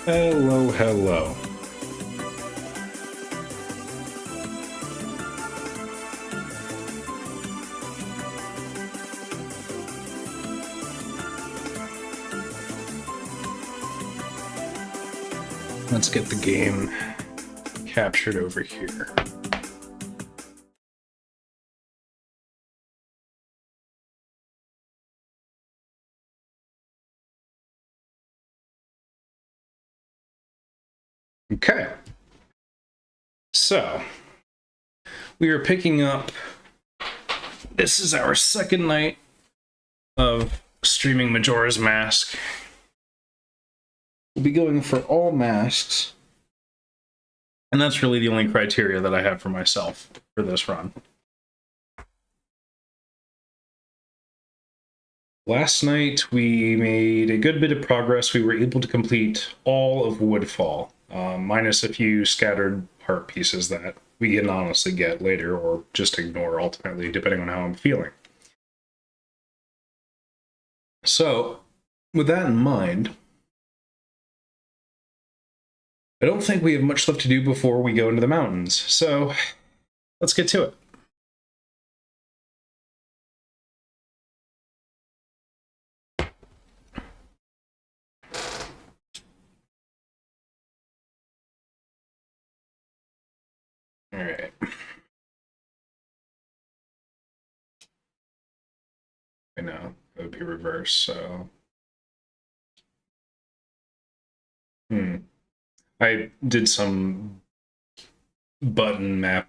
Hello, hello. Let's get the game captured over here. Okay. So, we are picking up. This is our second night of streaming Majora's Mask. We'll be going for all masks. And that's really the only criteria that I have for myself for this run. Last night, we made a good bit of progress. We were able to complete all of Woodfall, minus a few scattered part pieces that we can honestly get later or just ignore ultimately, depending on how I'm feeling. So, with that in mind, I don't think we have much left to do before we go into the mountains. So, let's get to it. All right. I know it would be reverse, so. I did some button map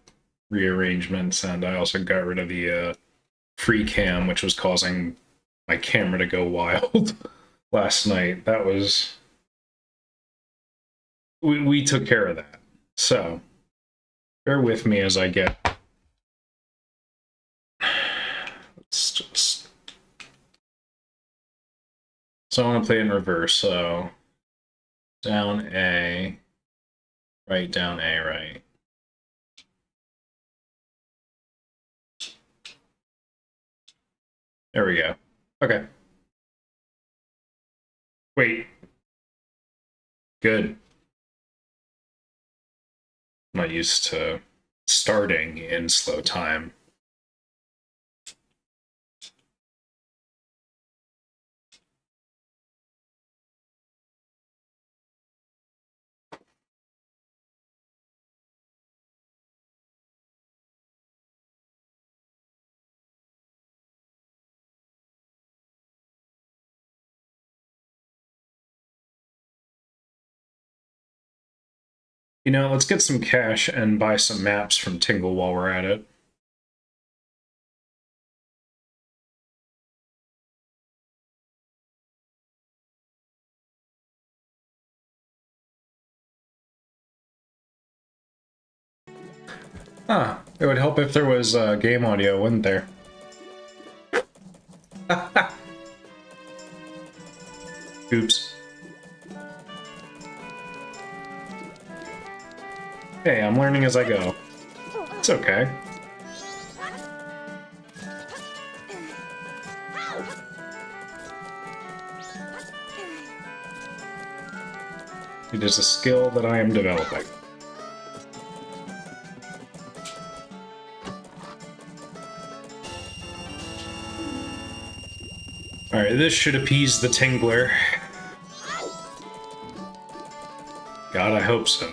rearrangements, and I also got rid of the free cam, which was causing my camera to go wild last night. That was. We took care of that. So, bear with me as I get. Let's just. So I want to play in reverse, so. Down A. Right, down A, right. There we go. Okay. Wait. Good. I'm not used to starting in slow time. You know, let's get some cash and buy some maps from Tingle while we're at it. Ah, it would help if there was game audio, wouldn't there? Oops. Hey, I'm learning as I go. It's okay. It is a skill that I am developing. Alright, this should appease the Tingler. God, I hope so.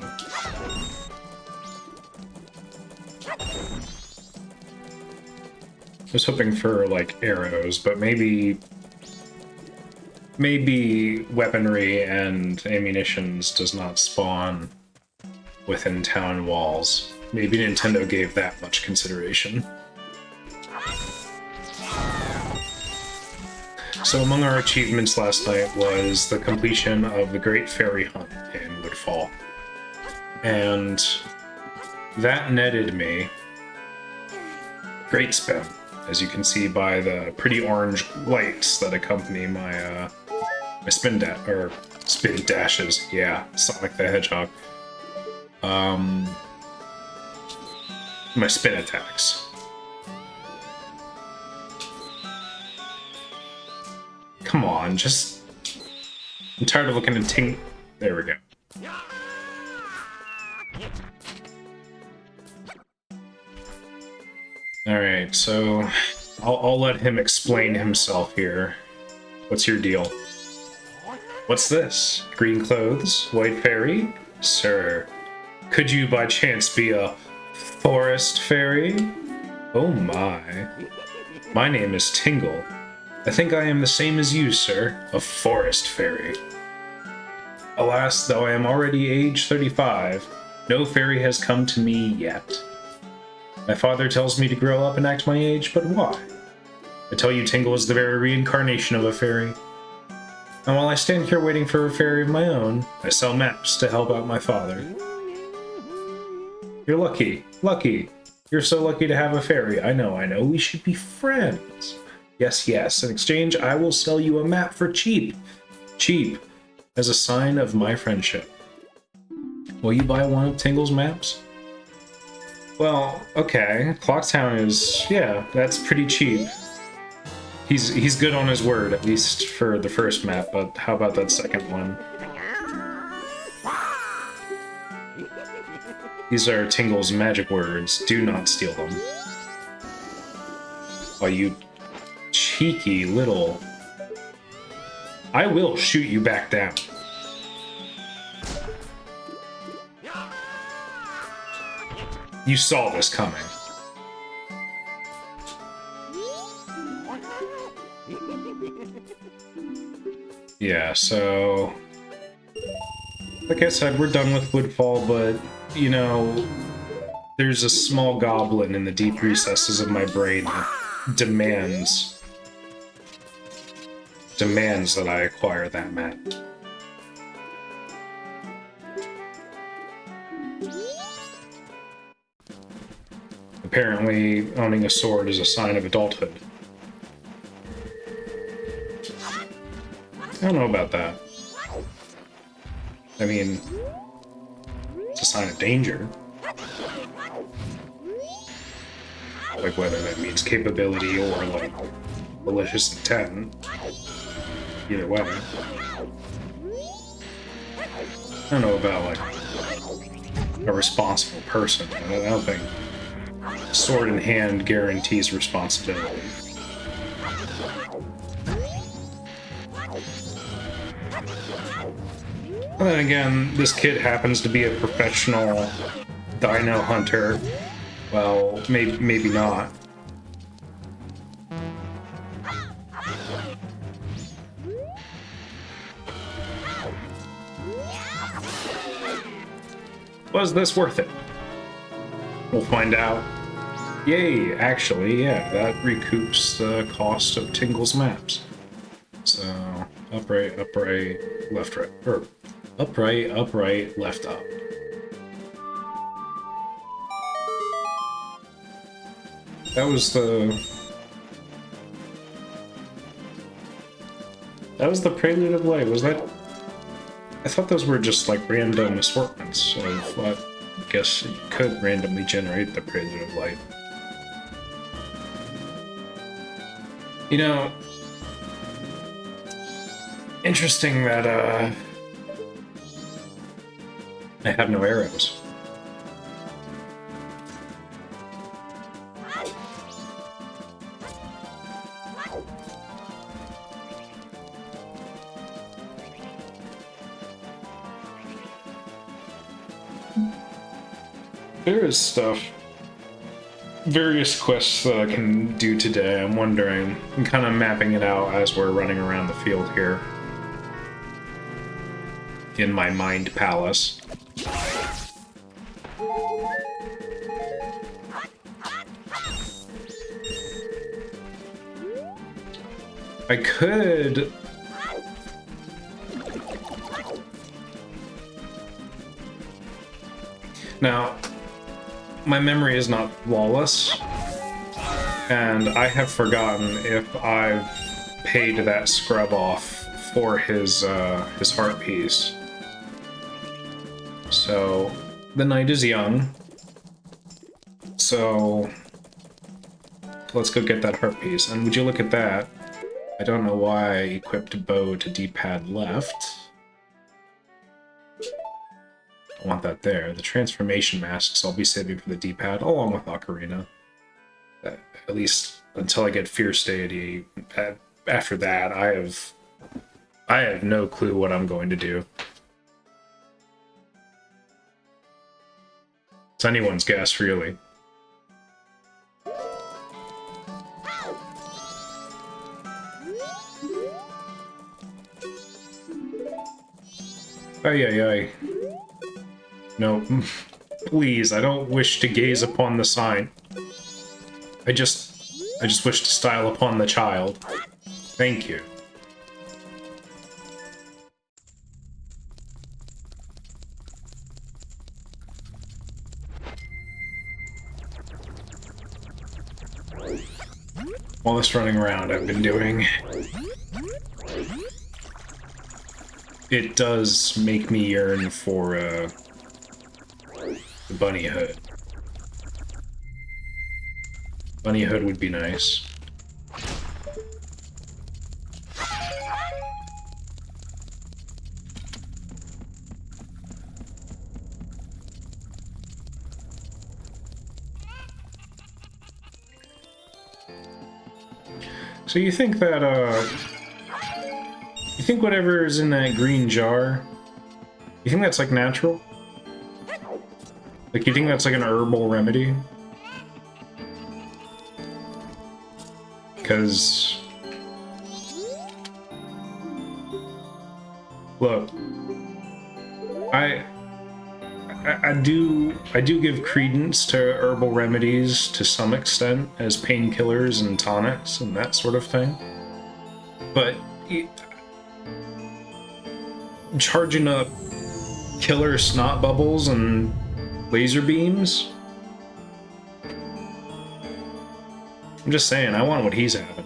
I was hoping for, like, arrows, but maybe weaponry and ammunitions does not spawn within town walls. Maybe Nintendo gave that much consideration. So among our achievements last night was the completion of the Great Fairy Hunt in Woodfall. And that netted me great spin, as you can see by the pretty orange lights that accompany my my spin dashes. Yeah, Sonic the Hedgehog. My spin attacks. Come on, just... I'm tired of looking at Ting... There we go. Alright, so I'll let him explain himself here. What's your deal? What's this? Green clothes? White fairy? Sir, could you by chance be a forest fairy? Oh my. My name is Tingle. I think I am the same as you, sir, a forest fairy. Alas, though I am already age 35, no fairy has come to me yet. My father tells me to grow up and act my age, but why? I tell you, Tingle is the very reincarnation of a fairy. And while I stand here waiting for a fairy of my own, I sell maps to help out my father. You're lucky. Lucky. You're so lucky to have a fairy. I know. We should be friends. Yes. In exchange, I will sell you a map for cheap. Cheap. As a sign of my friendship. Will you buy one of Tingle's maps? Well, okay. Clocktown is... yeah, that's pretty cheap. He's good on his word, at least for the first map, but how about that second one? These are Tingle's magic words. Do not steal them. Oh, you cheeky little... I will shoot you back down. You saw this coming. Yeah, so... like I said, we're done with Woodfall, but, you know, there's a small goblin in the deep recesses of my brain that demands that I acquire that map. Apparently, owning a sword is a sign of adulthood. I don't know about that. I mean, it's a sign of danger. Like whether that means capability or like malicious intent. Either way. I don't know about like a responsible person. I don't think sword in hand guarantees responsibility. And then again, this kid happens to be a professional dino hunter. Well, maybe not. Was this worth it? We'll find out. Yay, actually, yeah, that recoups the cost of Tingle's maps. So, upright, left, right, or upright, left, up. That was the Prelude of Light, was that? I thought those were just like random assortments of what I guess you could randomly generate the Prelude of Light. You know, interesting that I have no arrows. There is stuff, various quests that I can do today. I'm wondering, I'm kind of mapping it out as we're running around the field here. In my mind palace. I could... Now, my memory is not flawless, and I have forgotten if I've paid that scrub off for his heart piece. So, the night is young, so let's go get that heart piece. And would you look at that? I don't know why I equipped bow to D-pad left. don't want that there. The transformation masks I'll be saving for the D-pad, along with Ocarina. At least until I get Fierce Deity. After that, I have no clue what I'm going to do. It's anyone's guess, really. Ay, ay, ay. No, please, I don't wish to gaze upon the sign. I just wish to style upon the child. Thank you. All this running around I've been doing, it does make me yearn for the bunny hood. Bunny hood would be nice. So you think that, you think whatever is in that green jar, you think that's, like, natural? Like, you think that's, like, an herbal remedy? Because... Look, I do give credence to herbal remedies to some extent as painkillers and tonics and that sort of thing, but charging up killer snot bubbles and laser beams, I'm just saying, I want what he's having.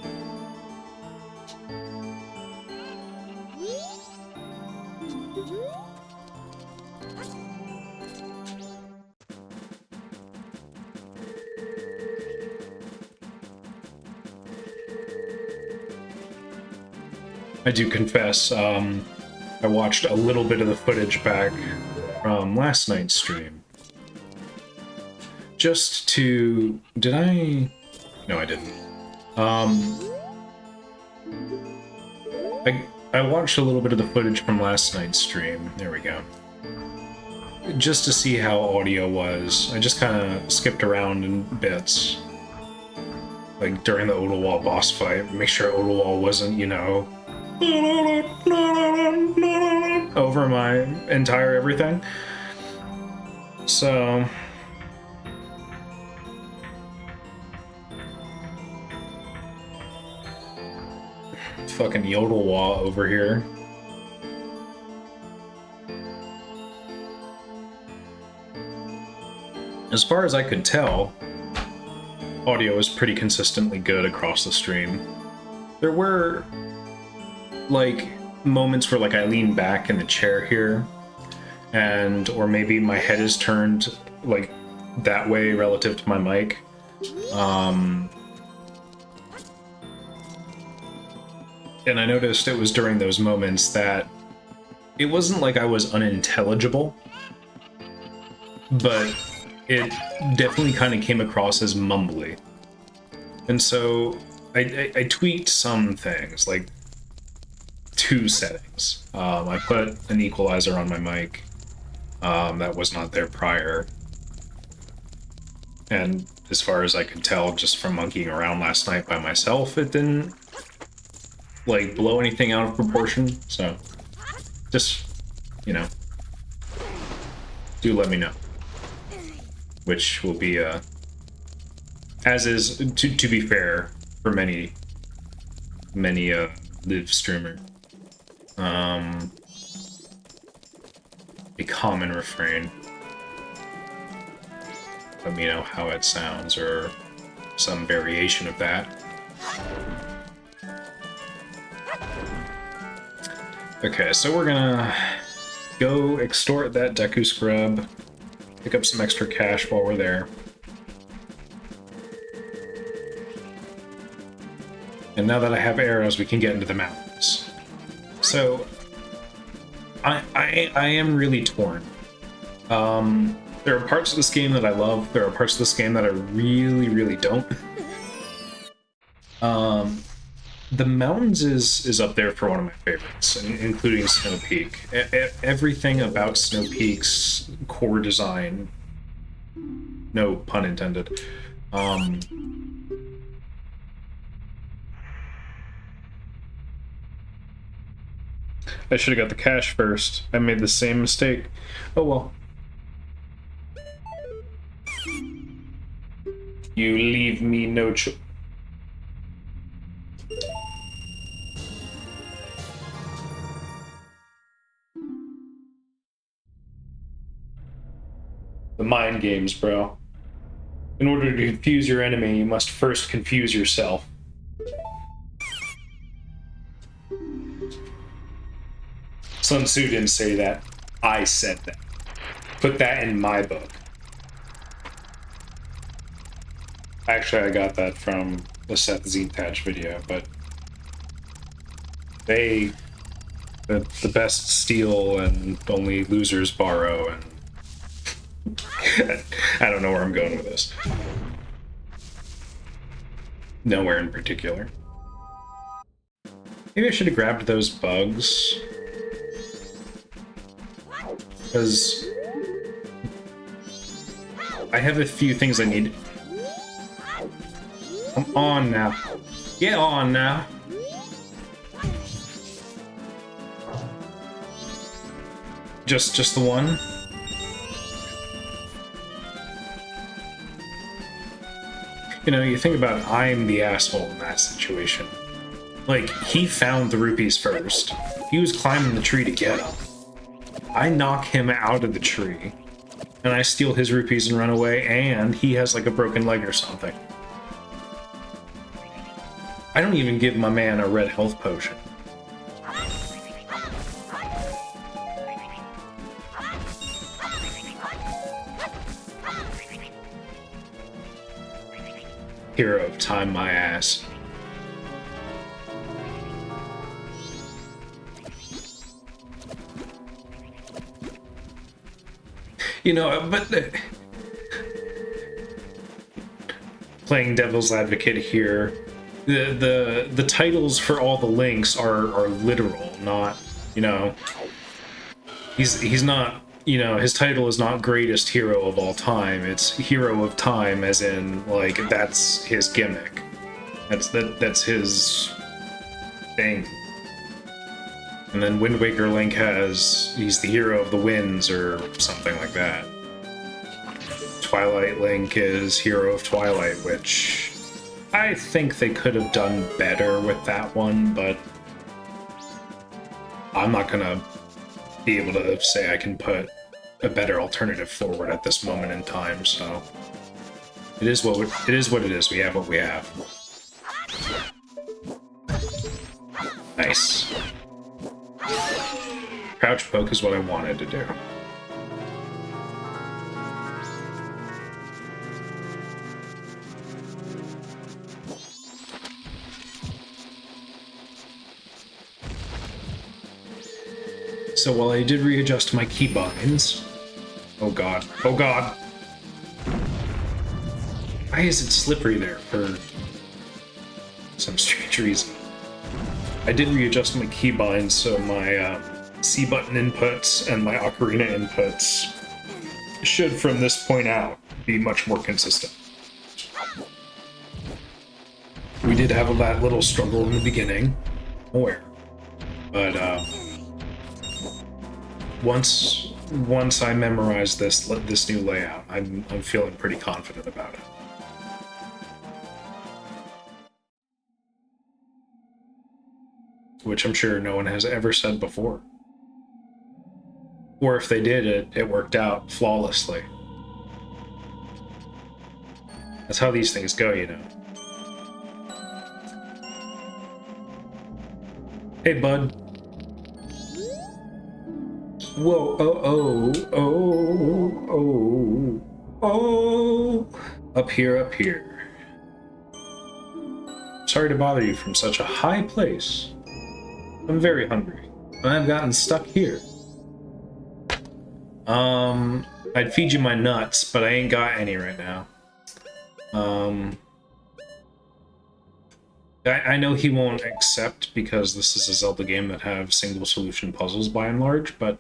I do confess, I watched a little bit of the footage back from last night's stream. Just to... Did I... No, I didn't. I watched a little bit of the footage from last night's stream. There we go. Just to see how audio was. I just kind of skipped around in bits. Like, during the Odalwall boss fight. Make sure Odalwall wasn't, you know... over my entire everything. So... Fucking Yodelwa over here. As far as I could tell, audio was pretty consistently good across the stream. There were, like, moments where, like, I lean back in the chair here, and, or maybe my head is turned, like, that way relative to my mic. And I noticed it was during those moments that it wasn't like I was unintelligible, but it definitely kind of came across as mumbly. And so I tweaked some things, like 2 settings. I put an equalizer on my mic that was not there prior. And as far as I could tell, just from monkeying around last night by myself, it didn't, like, blow anything out of proportion. So, just, you know, do let me know. Which will be, as is, to be fair, for many live streamer, a common refrain. Let me know how it sounds, or some variation of that. Okay, so we're gonna go extort that Deku Scrub, pick up some extra cash while we're there. And now that I have arrows, we can get into the mountains. So, I am really torn. There are parts of this game that I love. There are parts of this game that I really, really don't. The mountains is up there for one of my favorites, including Snow Peak. Everything about Snow Peak's core design, no pun intended, I should have got the cash first. I made the same mistake. Oh well. You leave me no choice. The mind games, bro. In order to confuse your enemy, you must first confuse yourself. Sun Tzu didn't say that. I said that. Put that in my book. Actually, I got that from the Seth Zetach video, but the best steal and only losers borrow, and I don't know where I'm going with this. Nowhere in particular. Maybe I should have grabbed those bugs. Because I have a few things I need. Come on now. Get on now. Just the one? You know, you think about it, I'm the asshole in that situation. Like, he found the rupees first. He was climbing the tree to get them. I knock him out of the tree, and I steal his rupees and run away, and he has like a broken leg or something. I don't even give my man a red health potion. Hero of time, my ass. You know, but playing devil's advocate here, the titles for all the links are literal, not, you know, he's not, you know, his title is not greatest hero of all time. It's hero of time, as in, like, that's his gimmick. That's his thing. And then Wind Waker Link he's the hero of the winds or something like that. Twilight Link is hero of Twilight, which I think they could have done better with that one, but I'm not gonna be able to say I can put a better alternative forward at this moment in time, so it is what it is. We have what we have. Nice. Crouch poke is what I wanted to do. So while I did readjust my keybinds... Oh god. Oh god! Why is it slippery there for some strange reason? I did readjust my keybinds so my C button inputs and my ocarina inputs should, from this point out, be much more consistent. We did have that little struggle in the beginning, aware, but once I memorize this new layout, I'm feeling pretty confident about it. Which I'm sure no one has ever said before. Or if they did, it worked out flawlessly. That's how these things go, you know. Hey, bud. Whoa, oh. Up here. Sorry to bother you from such a high place. I'm very hungry, and I've gotten stuck here. I'd feed you my nuts, but I ain't got any right now. I know he won't accept because this is a Zelda game that have single solution puzzles by and large, but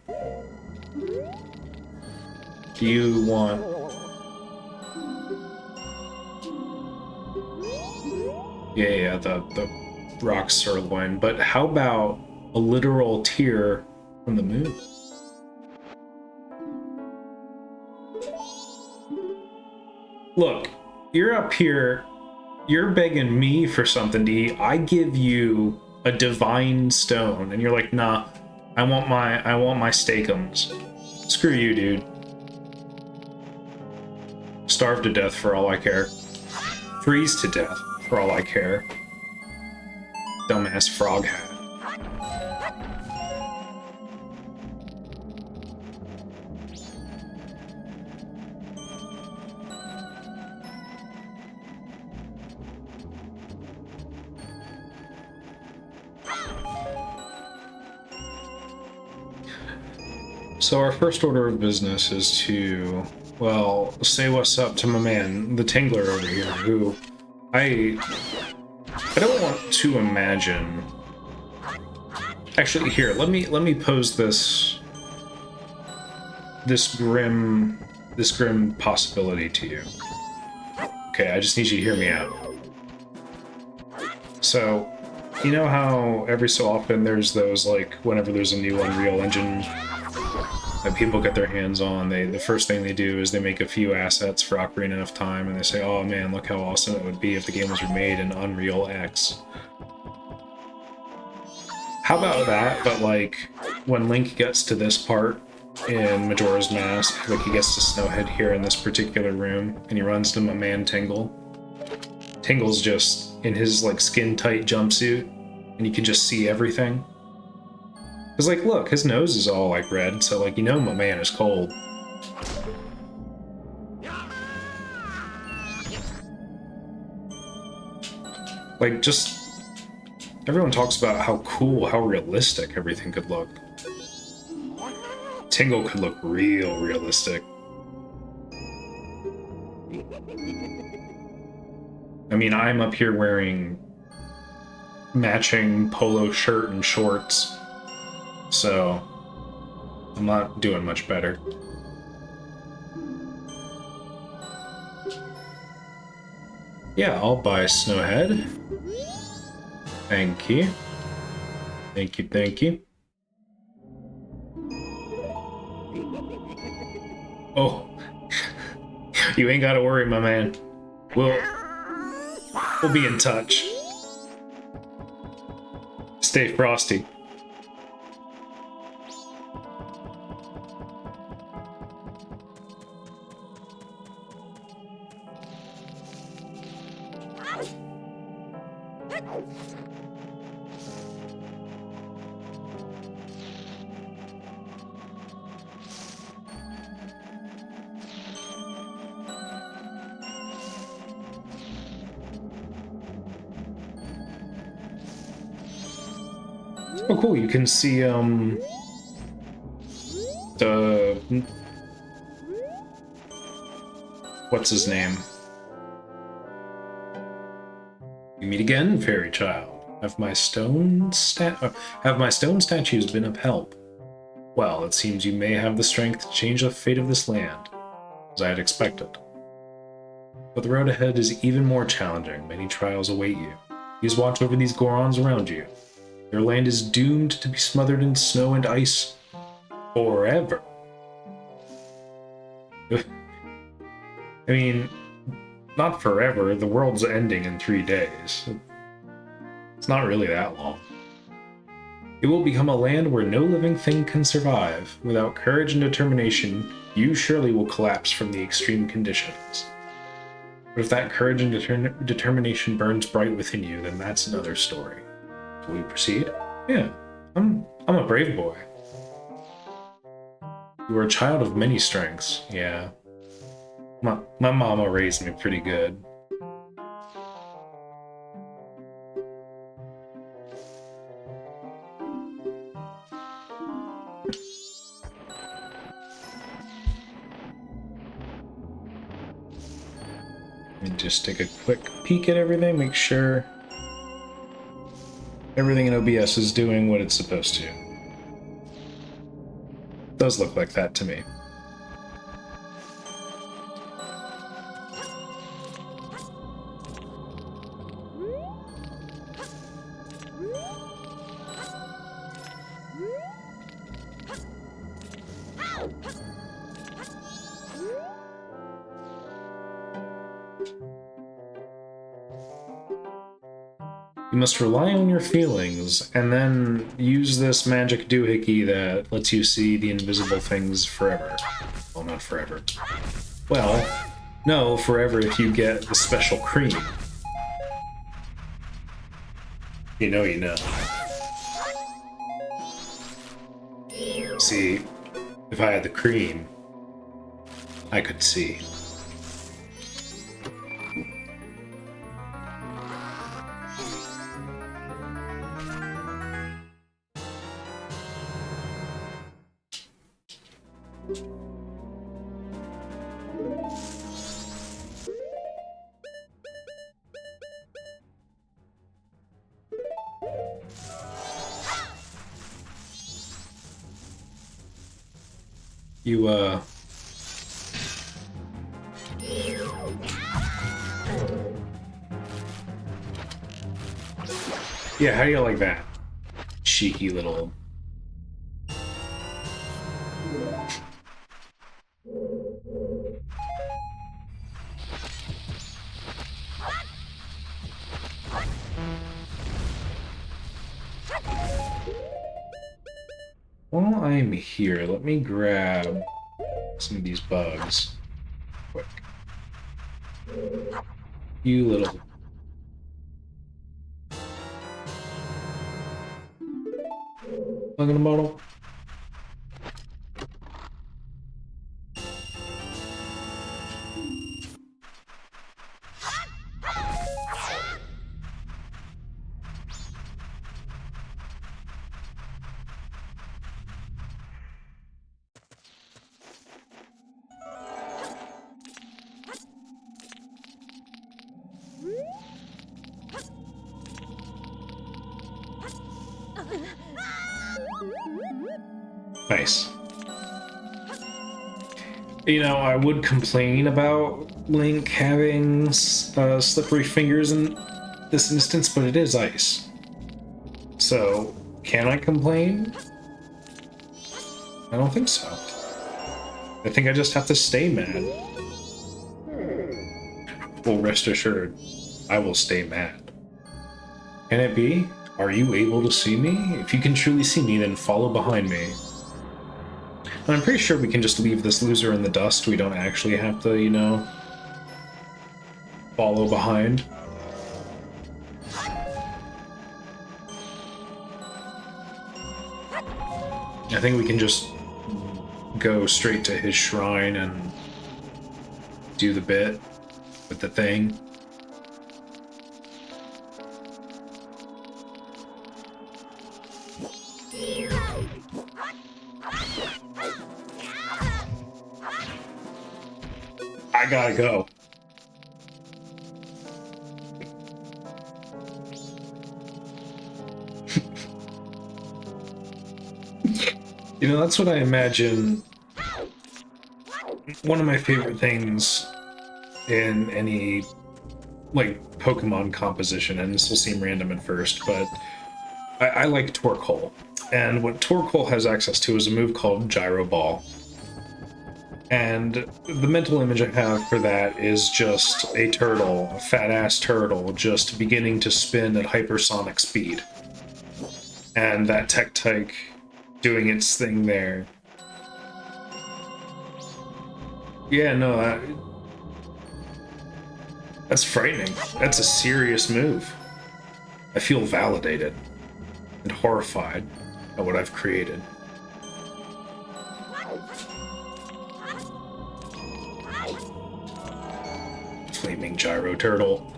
do you want... Yeah, the rock sirloin, but how about a literal tear from the moon? Look, you're up here, you're begging me for something to eat. I give you a divine stone, and you're like, nah, I want my steakums. Screw you, dude. Starve to death for all I care. Freeze to death for all I care. Dumbass frog hat. So our first order of business is to, well, say what's up to my man, the Tingler over here, who I don't want to imagine. Actually, here, let me pose this grim possibility to you. Okay, I just need you to hear me out. So, you know how every so often there's those, like, whenever there's a new Unreal Engine that people get their hands on, the first thing they do is they make a few assets for Ocarina of Time, and they say, oh man, look how awesome it would be if the game was remade in Unreal X. How about that, but like, when Link gets to this part in Majora's Mask, like he gets to Snowhead here in this particular room, and he runs to my man Tingle. Tingle's just in his like skin-tight jumpsuit, and you can just see everything. Cause like, look, his nose is all like red, so like, you know my man is cold. Like, just... everyone talks about how cool, how realistic everything could look. Tingle could look real realistic. I mean, I'm up here wearing matching polo shirt and shorts, so I'm not doing much better. Yeah, I'll buy Snowhead. Thank you. Thank you, thank you. Oh. You ain't gotta worry, my man. We'll be in touch. Stay frosty. Oh, cool, you can see, what's his name? We meet again, fairy child. Have my stone statues been of help? Well, it seems you may have the strength to change the fate of this land, as I had expected. But the road ahead is even more challenging. Many trials await you. Please watch over these Gorons around you. Your land is doomed to be smothered in snow and ice forever. I mean, not forever. The world's ending in 3 days. It's not really that long. It will become a land where no living thing can survive. Without courage and determination, you surely will collapse from the extreme conditions. But if that courage and determination burns bright within you, then that's another story. Will we proceed? Yeah, I'm a brave boy. You are a child of many strengths. Yeah. My mama raised me pretty good. And just take a quick peek at everything, make sure everything in OBS is doing what it's supposed to. Does look like that to me. You must rely on your feelings, and then use this magic doohickey that lets you see the invisible things forever. Well, not forever. Well, no, forever if you get the special cream. You know you know. See, if I had the cream, I could see. You, yeah, how do you like that? Cheeky little... While I'm here, let me grab some of these bugs. Quick. You little... Bug in a bottle. Nice. You know, I would complain about Link having slippery fingers in this instance, but it is ice. So, can I complain? I don't think so. I think I just have to stay mad. Well, rest assured, I will stay mad. Can it be? Are you able to see me? If you can truly see me, then follow behind me. And I'm pretty sure we can just leave this loser in the dust. We don't actually have to, you know, follow behind. I think we can just go straight to his shrine and do the bit with the thing. I gotta go. You know, that's what I imagine. One of my favorite things in any, like, Pokemon composition, and this will seem random at first, but I like Torkoal. And what Torkoal has access to is a move called Gyro Ball. And the mental image I have for that is just a turtle, a fat-ass turtle, just beginning to spin at hypersonic speed. And that Tech-Tyke doing its thing there. Yeah, no, that's frightening. That's a serious move. I feel validated and horrified at what I've created. Flaming Gyro Turtle.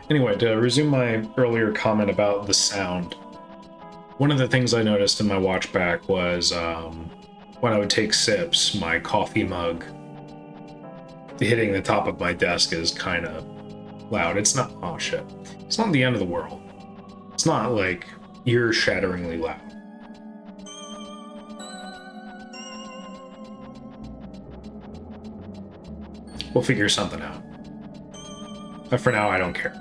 Anyway, to resume my earlier comment about the sound. One of the things I noticed in my watch back was when I would take sips, my coffee mug hitting the top of my desk is kind of loud. It's not, oh shit. It's not the end of the world. It's not like ear-shatteringly loud. We'll figure something out. But for now, I don't care.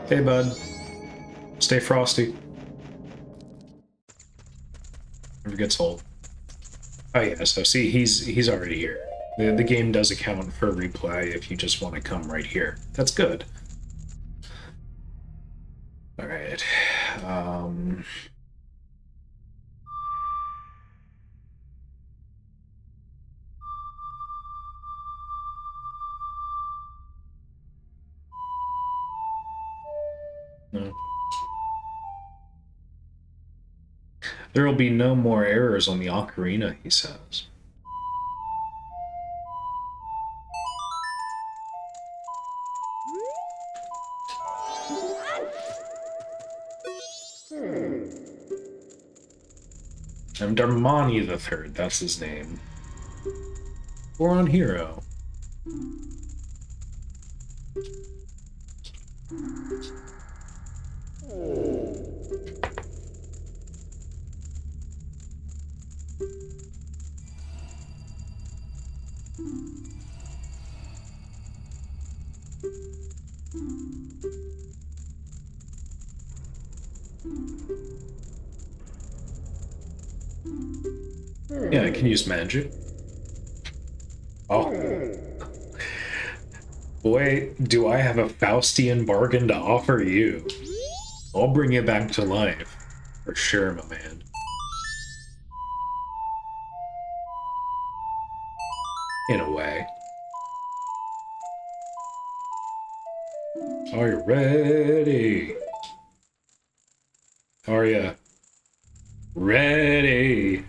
Hey, bud. Stay frosty. Never gets old. Oh yeah, so see, he's already here. The game does account for replay if you just want to come right here. That's good. All right. No. There will be no more errors on the ocarina, he says. I'm Darmani the Third, that's his name. Goron Hero. Yeah, I can use magic. Oh. Boy, do I have a Faustian bargain to offer you. I'll bring you back to life. For sure, my man. In a way. Are you ready? Are you ready?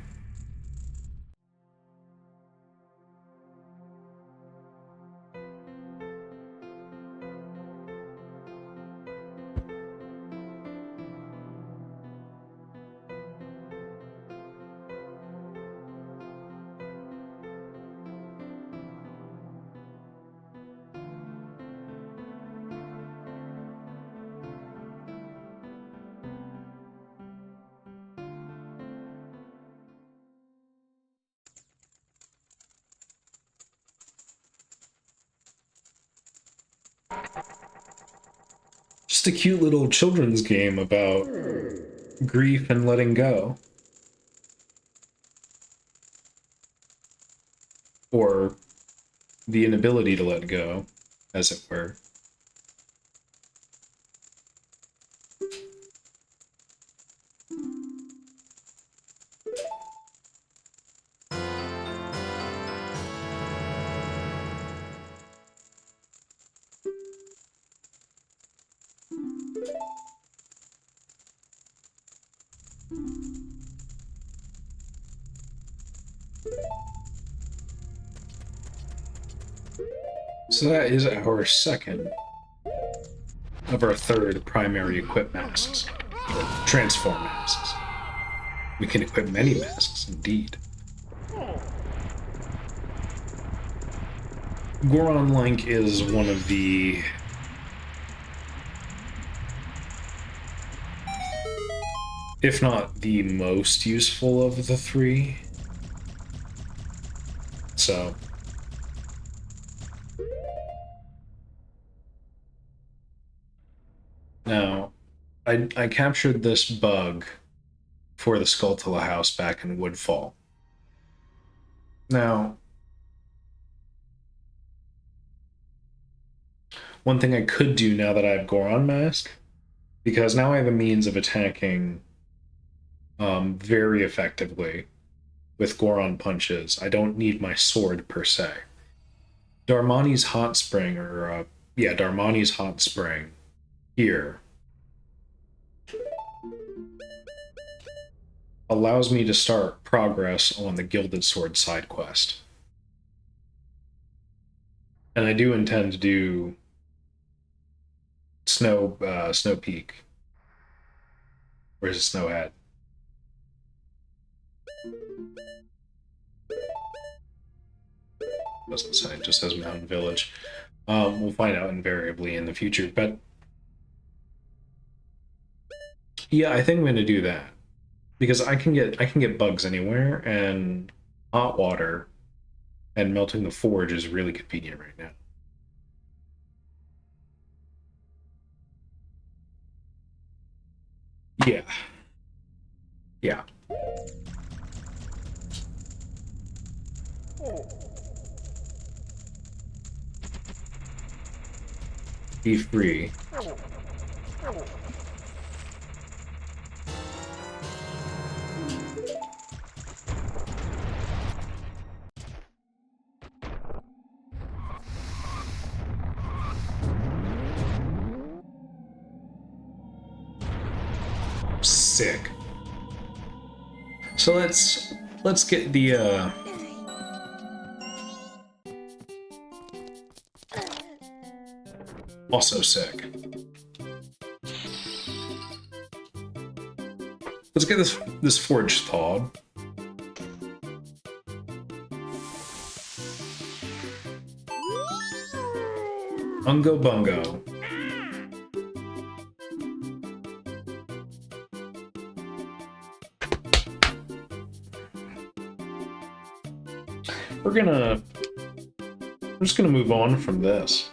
Just a cute little children's game about grief and letting go. Or the inability to let go, as it were. So that is our second of our third primary equip masks, or transform masks. We can equip many masks, indeed. Goron Link is one of the if not the most useful of the three. So now, I captured this bug for the Skulltula house back in Woodfall. Now, one thing I could do now that I have Goron Mask, because now I have a means of attacking very effectively with Goron punches. I don't need my sword per se. Darmani's Hot Spring, or Darmani's Hot Spring here allows me to start progress on the Gilded Sword side quest. And I do intend to do Snow Peak. Where's the Snow Hat? Doesn't say, it just says Mountain Village. We'll find out invariably in the future, but yeah, I think I'm gonna do that because I can get bugs anywhere, and hot water and melting the forge is really convenient right now. Yeah. Yeah. Be free. Sick. So let's get the also sick. Let's get this forge thawed. Ungo bungo. I'm just gonna move on from this.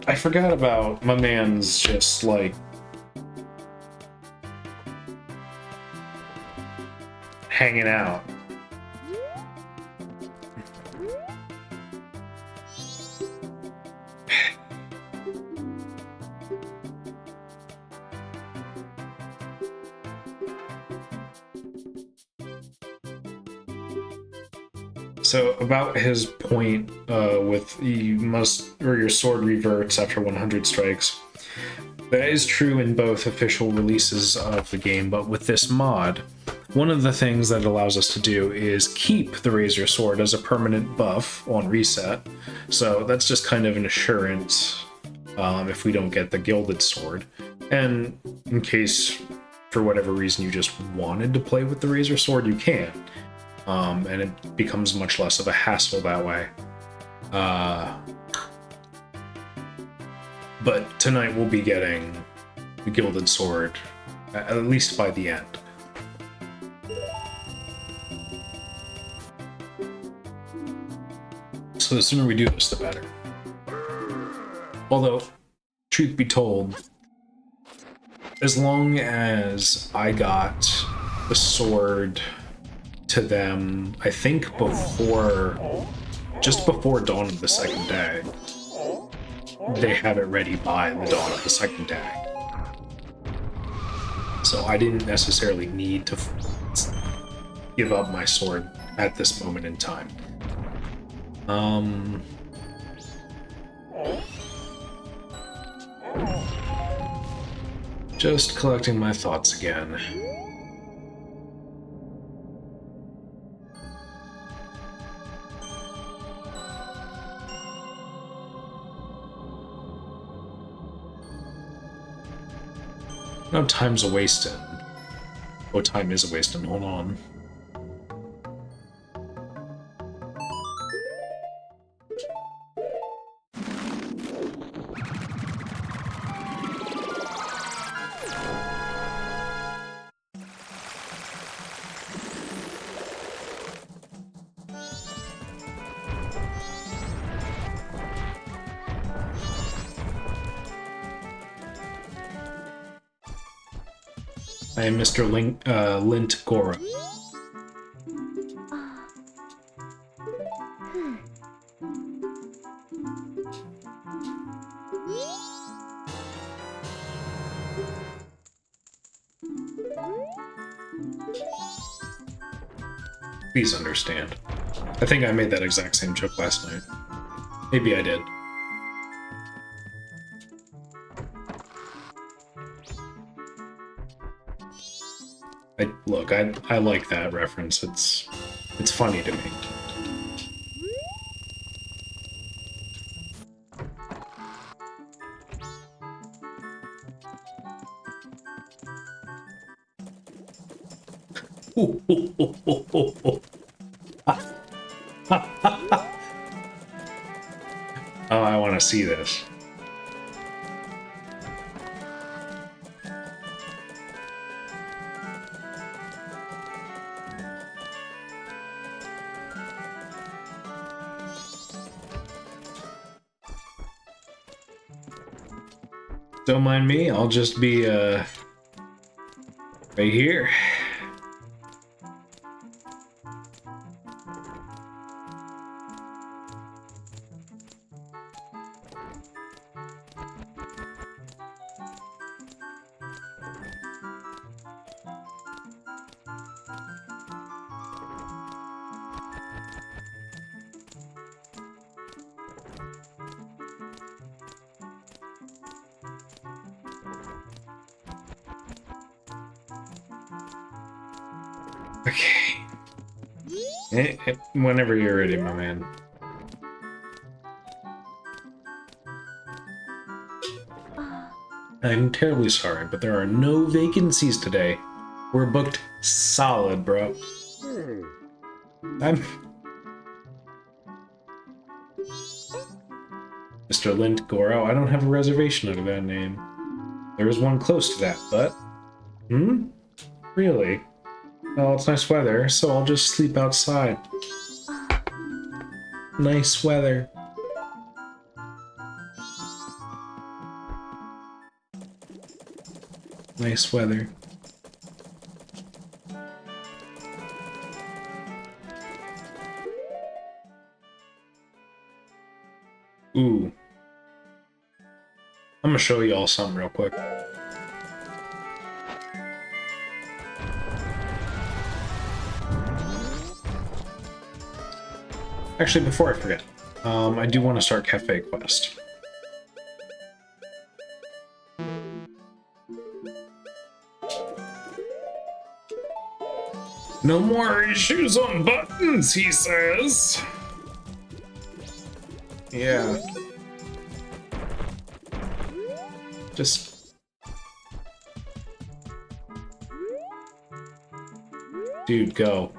I forgot about my man's just like hanging out. So about his point with your sword reverts after 100 strikes. That is true in both official releases of the game, but with this mod, one of the things that it allows us to do is keep the Razor Sword as a permanent buff on reset. So that's just kind of an assurance if we don't get the Gilded Sword. And in case, for whatever reason, you just wanted to play with the Razor Sword, you can. And it becomes much less of a hassle that way. But tonight we'll be getting the Gilded Sword, at least by the end. So the sooner we do this, the better. Although, truth be told, as long as I got the sword to them, I think just before dawn of the second day, they have it ready by the dawn of the second day. So I didn't necessarily need to give up my sword at this moment in time. Just collecting my thoughts again. No time's a wasting. Oh, time is a wasting. Hold on. I am Mr. Lint Gora. Please understand. I think I made that exact same joke last night. Maybe I did. I like that reference. It's It's funny to me. Oh, I want to see this. Don't mind me, I'll just be, right here. Okay. Whenever you're ready, my man. I'm terribly sorry, but there are no vacancies today. We're booked solid, bro. Mr. Lint Goro, I don't have a reservation under that name. There is one close to that, but... Really? Well, it's nice weather, so I'll just sleep outside. Nice weather. Nice weather. Ooh. I'm gonna show you all something real quick. Actually, before I forget, I do want to start Cafe Quest. No more issues on buttons, he says. Yeah. Just... Dude, go.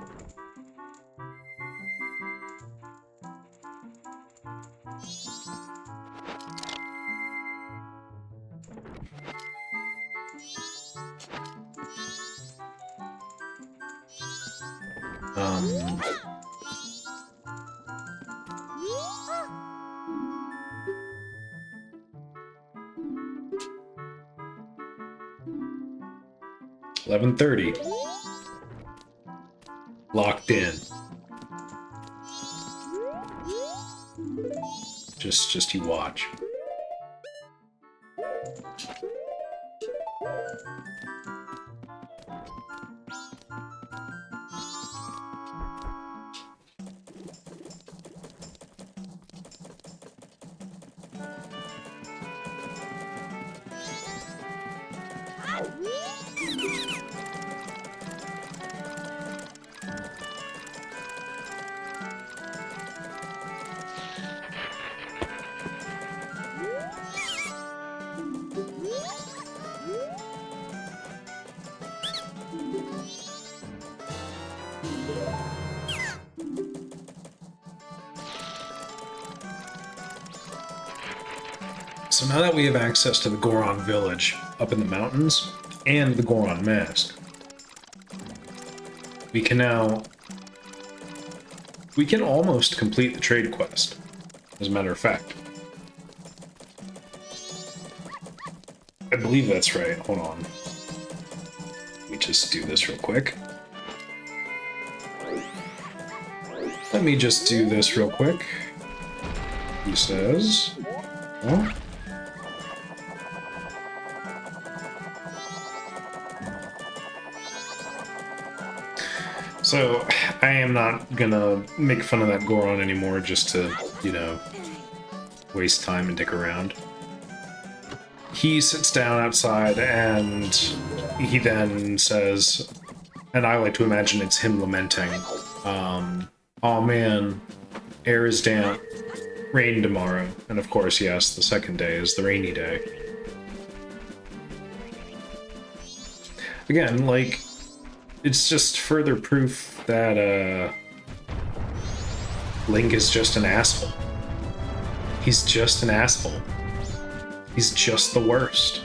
Um... 11:30. Locked in. Just you watch. So now that we have access to the Goron village up in the mountains and the Goron mask, we can almost complete the trade quest, as a matter of fact. I believe that's right. Hold on. Let me just do this real quick. Let me just do this real quick. He says... Oh. So, I am not gonna make fun of that Goron anymore just to, you know, waste time and dick around. He sits down outside and he then says, and I like to imagine it's him lamenting, Oh man, air is damp, rain tomorrow. And of course, yes, the second day is the rainy day. Again, like, it's just further proof that, Link is just an asshole. He's just an asshole. He's just the worst.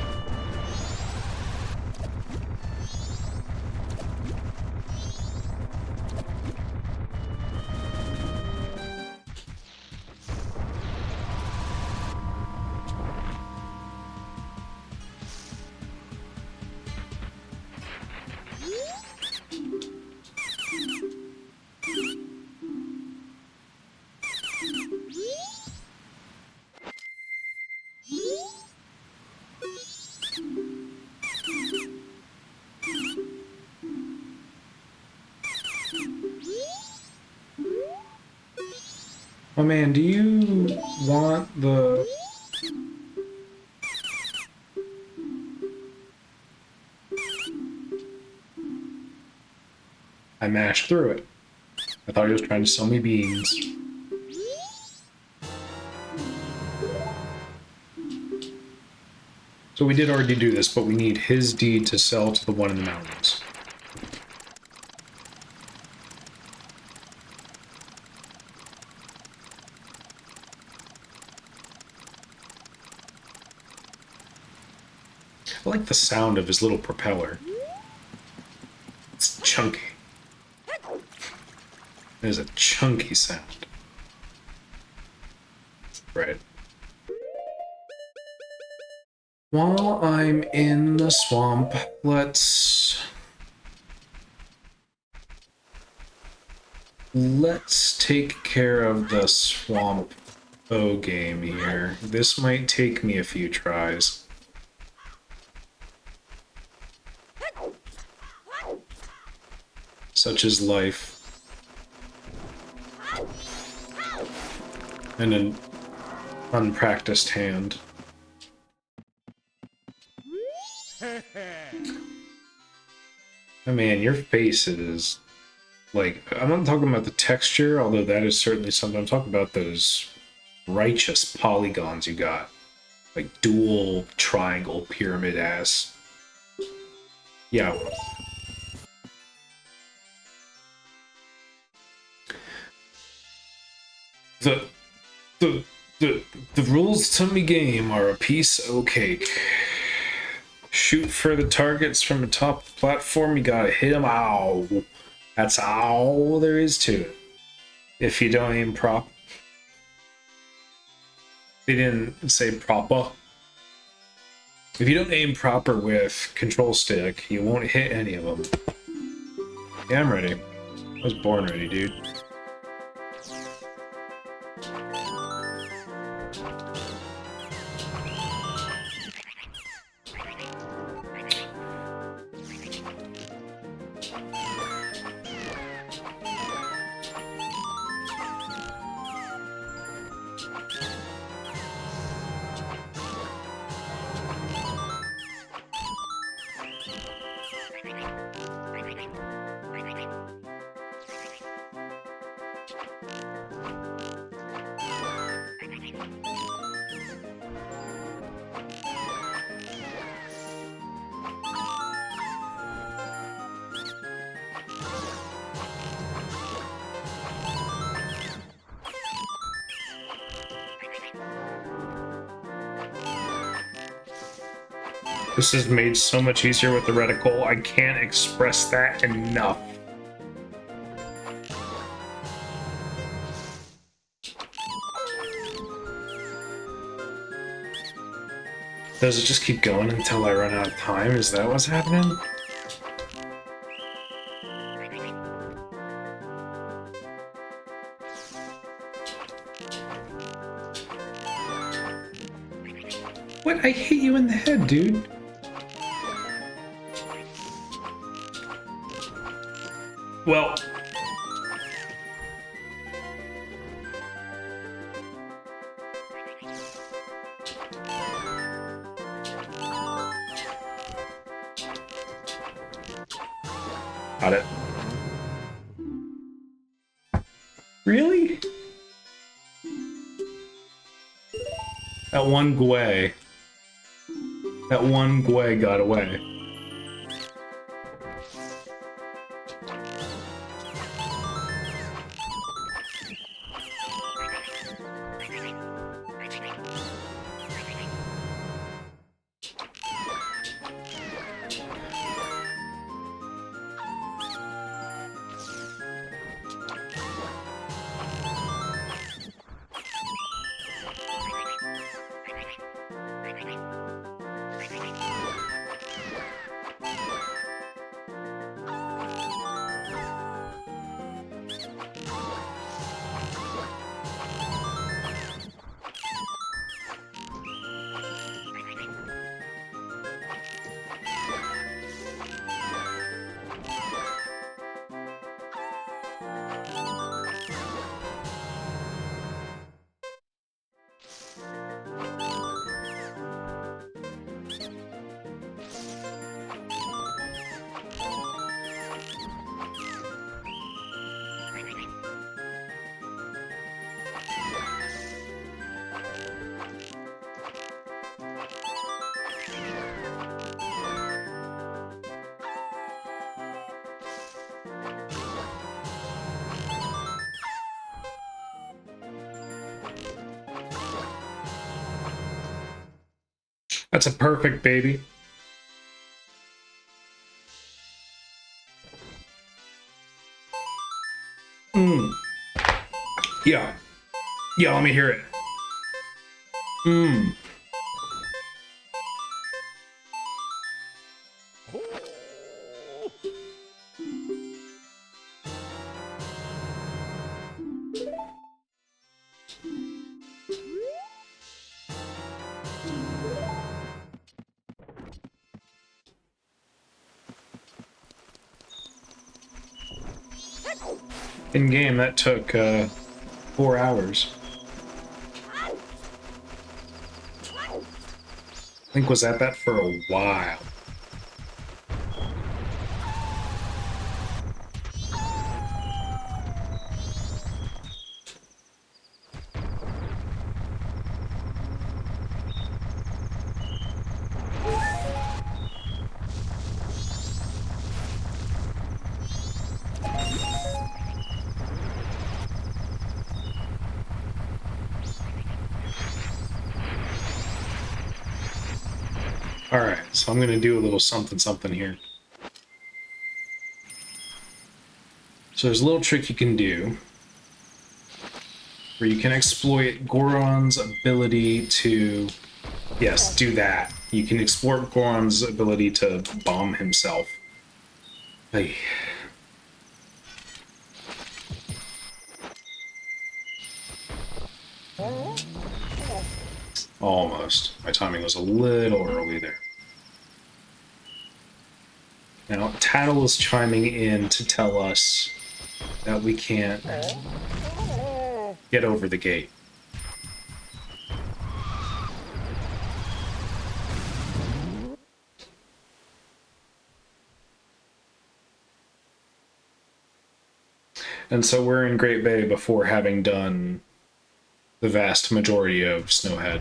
Oh man, do you want the... I mashed through it. I thought he was trying to sell me beans. So we did already do this, but we need his deed to sell to the one in the mountains. I like the sound of his little propeller. It's chunky. There's a chunky sound. Right. While I'm in the swamp, let's take care of the swamp O game here. This might take me a few tries. Such is life. And an unpracticed hand. Oh man, your face is... like, I'm not talking about the texture, although that is certainly something. I'm talking about those righteous polygons you got. Like dual triangle pyramid ass. Yeah. The rules to me game are a piece of cake. Shoot for the targets from the top of the platform, you gotta hit them. Ow. That's all there is to it. If you don't aim prop. They didn't say proper. If you don't aim proper with control stick, you won't hit any of them. Yeah, I'm ready. I was born ready, dude. This is made so much easier with the reticle. I can't express that enough. Does it just keep going until I run out of time? Is that what's happening? What? I hit you in the head, dude. Well... got it. Really? That one Gwei. That one Gwei got away. That's a perfect baby. Yeah. Yeah, let me hear it. In game, that took 4 hours. I think was at that for a while. Alright, so I'm gonna do a little something here. So there's a little trick you can do where you can exploit Goron's ability to... Yes, do that. You can exploit Goron's ability to bomb himself. Hey. Almost. My timing was a little early there. Now, Tattle is chiming in to tell us that we can't get over the gate. And so we're in Great Bay before having done the vast majority of Snowhead.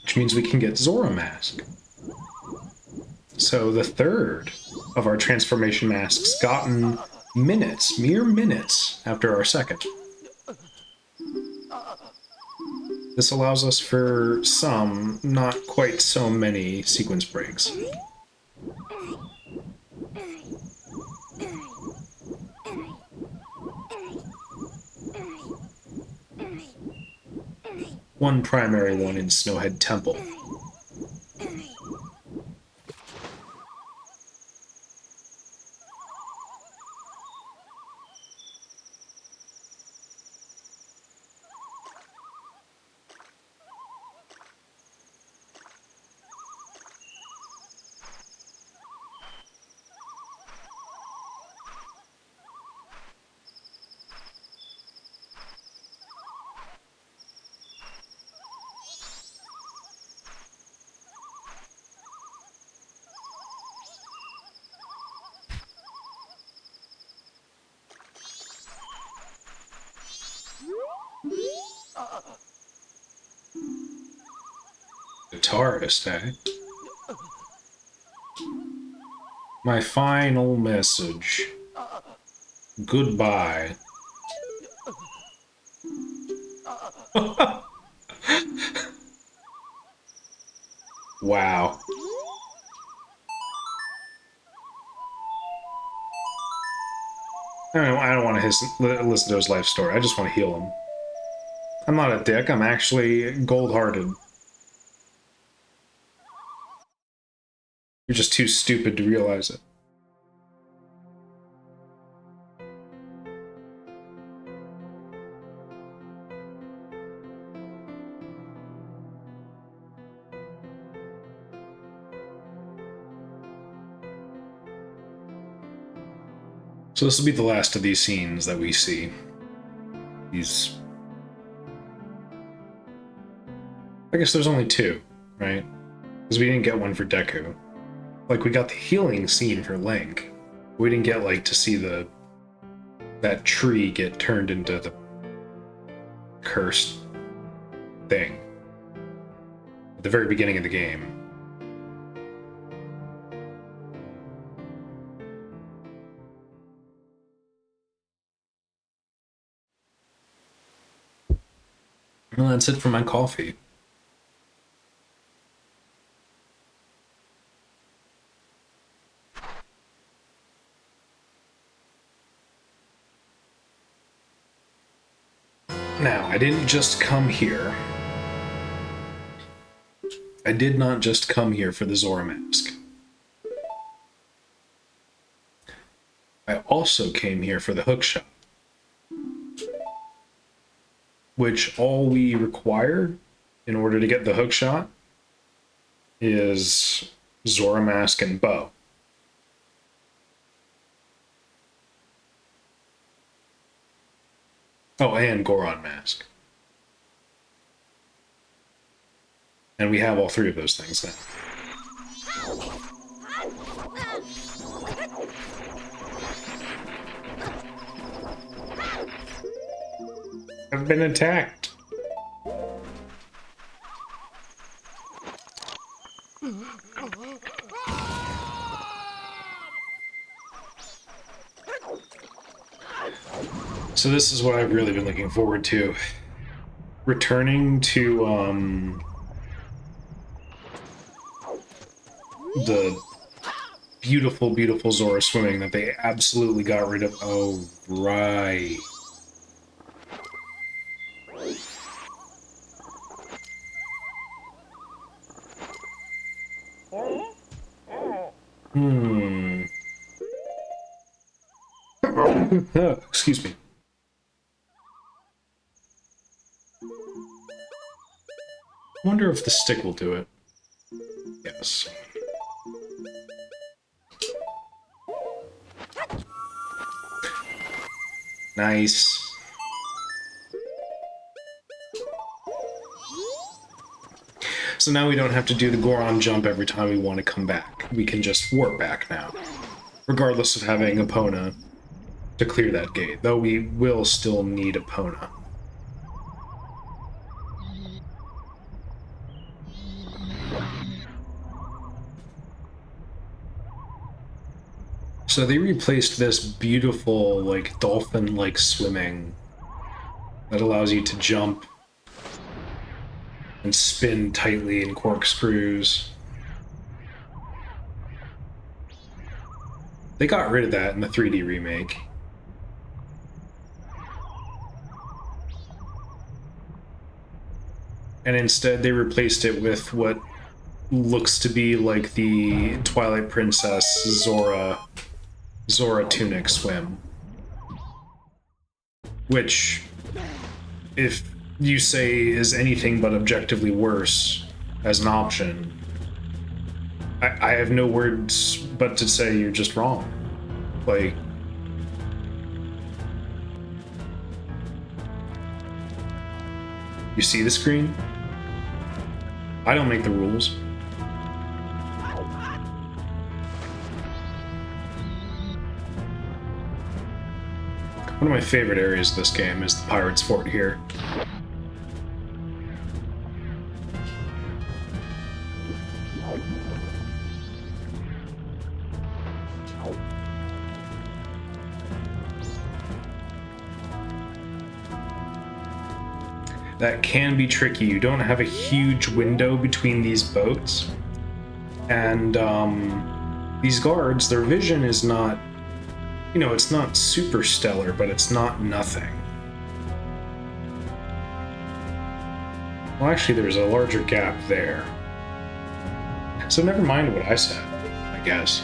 Which means we can get Zora Mask. So the third of our transformation masks gotten minutes, mere minutes, after our second. This allows us for some, not quite so many, sequence breaks. One primary one in Snowhead Temple. Guitarist, eh? My final message. Goodbye. Wow. I don't want to listen to his life story. I just want to heal him. I'm not a dick. I'm actually gold-hearted. You're just too stupid to realize it. So this will be the last of these scenes that we see. These... I guess there's only two, right? Because we didn't get one for Deku. Like, we got the healing scene for Link. We didn't get, like, to see that tree get turned into the cursed thing. At the very beginning of the game. Well, that's it for my coffee. Now, I didn't just come here. I did not just come here for the Zora mask. I also came here for the hookshot. Which all we require in order to get the hookshot is Zora mask and bow. Oh, and Goron mask. And we have all three of those things now. I've been attacked. So this is what I've really been looking forward to. Returning to, the beautiful, beautiful Zora swimming that they absolutely got rid of. Oh, right. Excuse me. Wonder if the stick will do it. Yes. Nice. So now we don't have to do the Goron jump every time we want to come back. We can just warp back now, regardless of having Epona to clear that gate, though we will still need Epona. So they replaced this beautiful, like, dolphin-like swimming that allows you to jump and spin tightly in corkscrews. They got rid of that in the 3D remake. And instead they replaced it with what looks to be like the Twilight Princess Zora tunic swim. Which, if you say is anything but objectively worse as an option, I have no words but to say you're just wrong. Like, you see the screen? I don't make the rules. One of my favorite areas of this game is the Pirates Fort here. That can be tricky. You don't have a huge window between these boats. And these guards, their vision is not, you know, it's not super stellar, but it's not nothing. Well, actually, there's a larger gap there. So never mind what I said, I guess.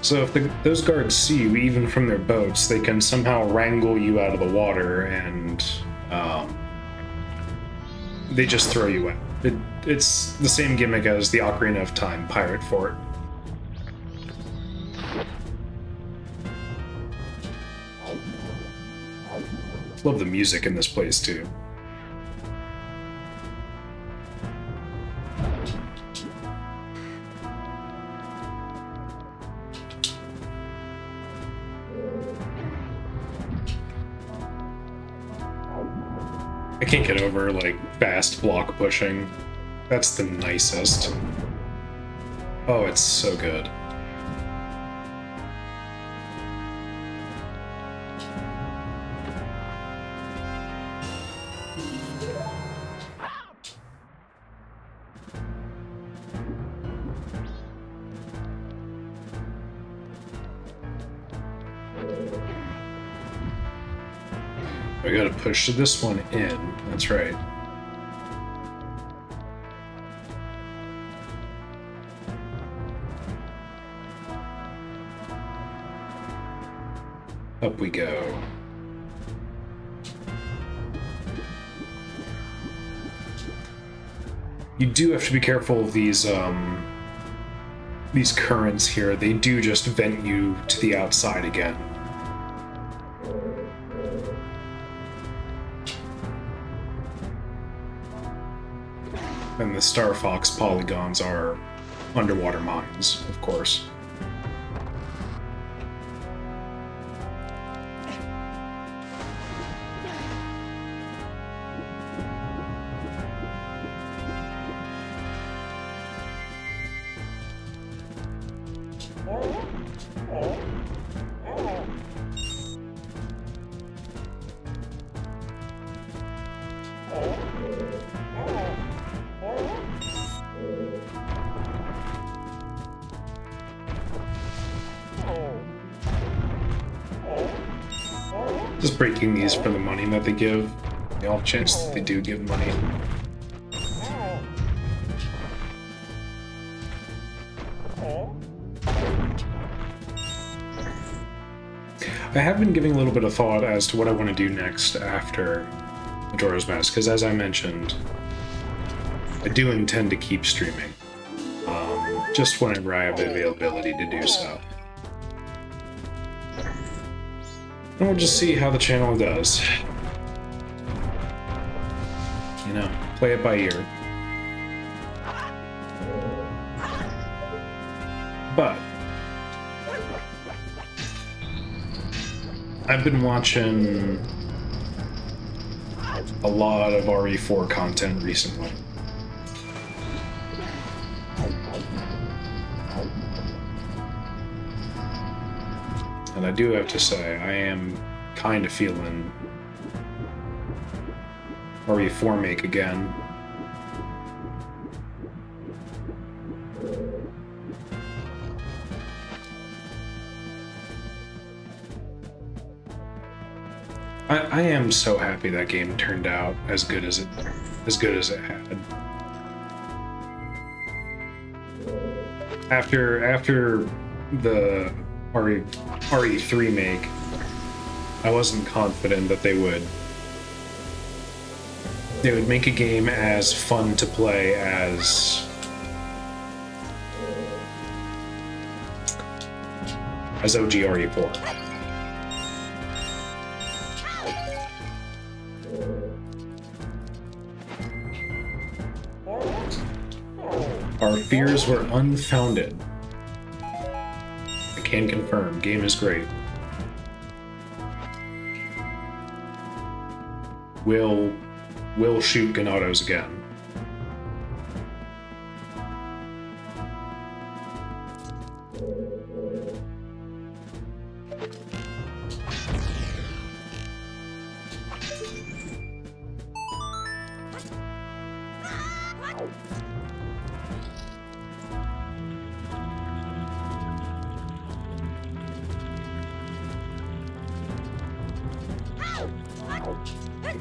So if those guards see you, even from their boats, they can somehow wrangle you out of the water, and they just throw you out. It's the same gimmick as the Ocarina of Time pirate fort. Love the music in this place too. I can't get over, like, fast block pushing. That's the nicest. Oh, it's so good. I gotta push this one in. That's right. Up we go. You do have to be careful of these currents here. They do just vent you to the outside again. And the Star Fox polygons are underwater mines, of course. Just breaking these for the money that they give. The off chance that they do give money. I have been giving a little bit of thought as to what I want to do next after Majora's Mask, because as I mentioned, I do intend to keep streaming. Just whenever I have the availability to do so. And we'll just see how the channel does. You know, play it by ear. But I've been watching a lot of RE4 content recently. And I do have to say, I am kind of feeling RE4 make again. I am so happy that game turned out as good as it had. After the RE3 make, I wasn't confident that they would make a game as fun to play as OG RE4. Our fears were unfounded. I Can confirm. Game is great. Will shoot Ganados again.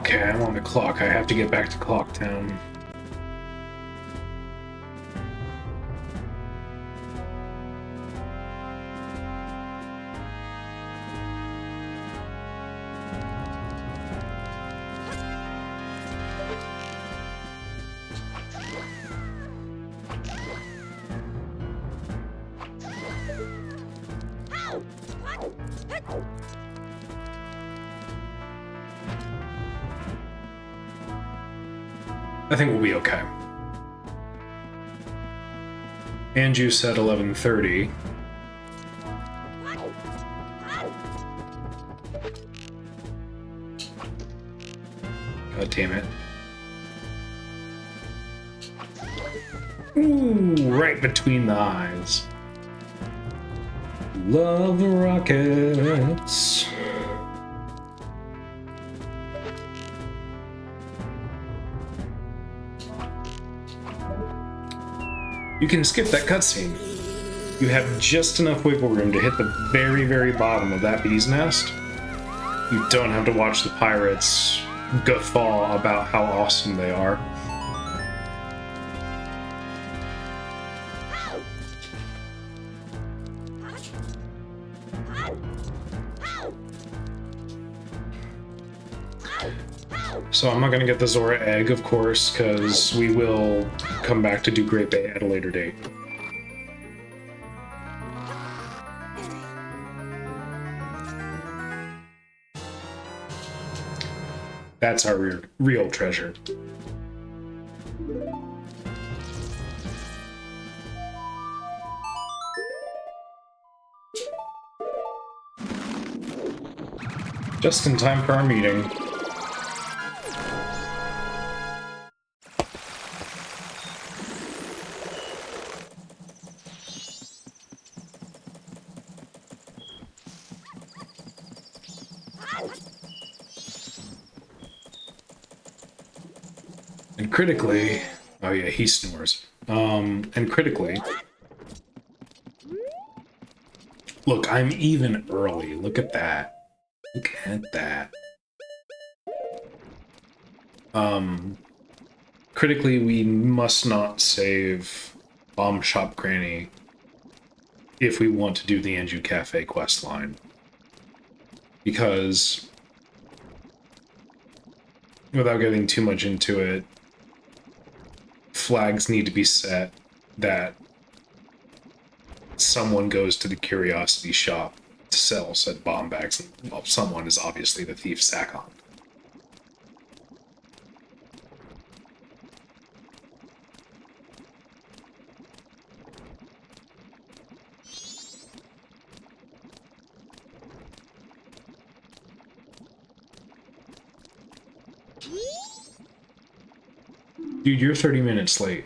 Okay, I'm on the clock. I have to get back to Clocktown. I think we'll be okay. Anju said 11:30. God damn it. Ooh, right between the eyes. Love the rockets. You can skip that cutscene. You have just enough wiggle room to hit the very, very bottom of that bee's nest. You don't have to watch the pirates guffaw about how awesome they are. So I'm not going to get the Zora egg, of course, because we will come back to do Great Bay at a later date. That's our real treasure. Just in time for our meeting. And critically, oh yeah, he snores. And critically, look, I'm even early. Look at that. Look at that. Critically, we must not save Bomb Shop Granny if we want to do the Anju Cafe questline. Because, without getting too much into it, flags need to be set that someone goes to the curiosity shop to sell said bomb bags, and well, someone is obviously the thief Sakon. Dude, you're 30 minutes late.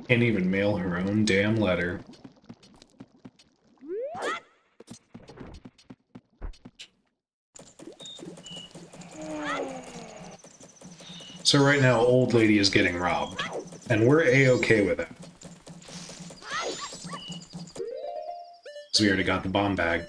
Can't even mail her own damn letter. So right now, old lady is getting robbed, and we're a-okay with it. Because we already got the bomb bag.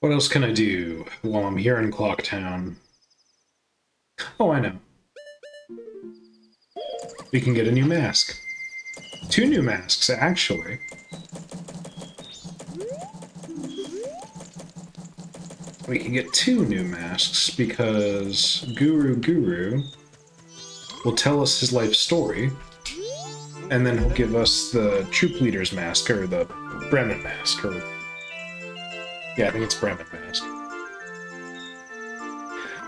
What else can I do while I'm here in Clocktown? Oh, I know. We can get a new mask. 2 new masks, actually. We can get 2 new masks because Guru will tell us his life story, and then he'll give us the troop leader's mask, or the Bremen mask, or... yeah, I think it's Bremen mask.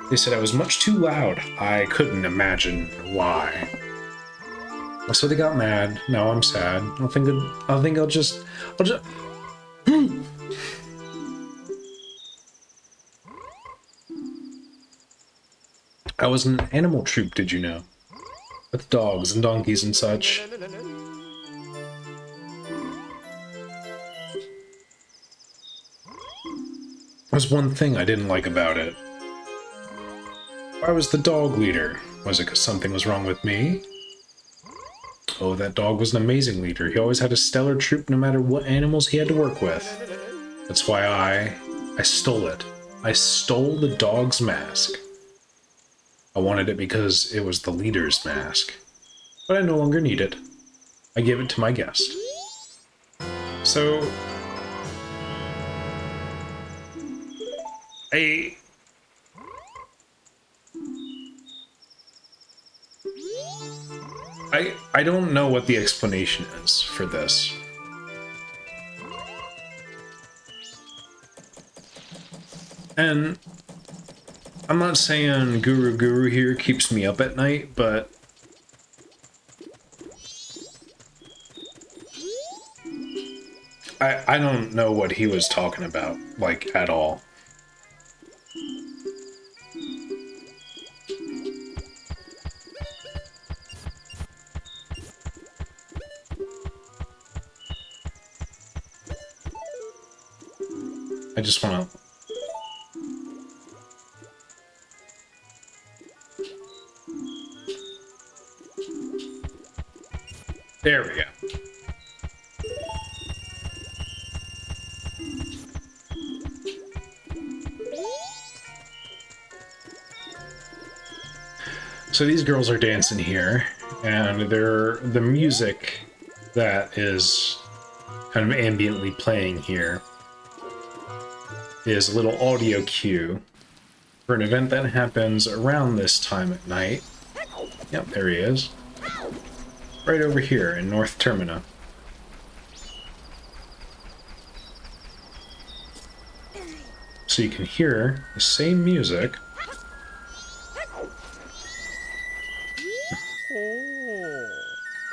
They said I was much too loud. I couldn't imagine why. So they got mad. Now I'm sad. I think I'll just... I was in an animal troop, did you know? With dogs and donkeys and such. There's one thing I didn't like about it. I was the dog leader. Was it because something was wrong with me? Oh, that dog was an amazing leader. He always had a stellar troop no matter what animals he had to work with. That's why I stole it. I stole the dog's mask. I wanted it because it was the leader's mask. But I no longer need it. I give it to my guest. So... I don't know what the explanation is for this. And I'm not saying Guru here keeps me up at night, but I don't know what he was talking about, like, at all. I just want to... there we go. So these girls are dancing here, and the music that is kind of ambiently playing here is a little audio cue for an event that happens around this time at night. Yep, there he is. Right over here in North Termina. So you can hear the same music.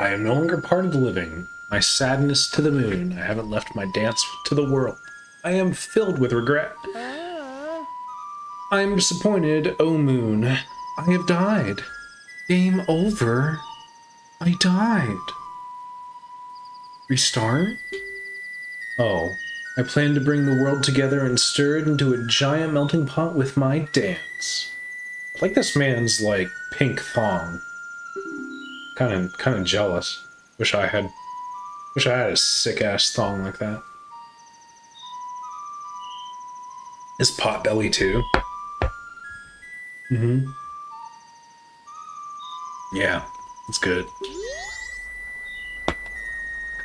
I am no longer part of the living. My sadness to the moon. I haven't left my dance to the world. I am filled with regret. I am disappointed, oh moon. I have died. Game over. I died. Restart? Oh, I plan to bring the world together and stir it into a giant melting pot with my dance. I like this man's, like, pink thong. Kind of jealous. Wish I had a sick-ass thong like that. Is Potbelly too? Mm-hmm. Yeah, it's good.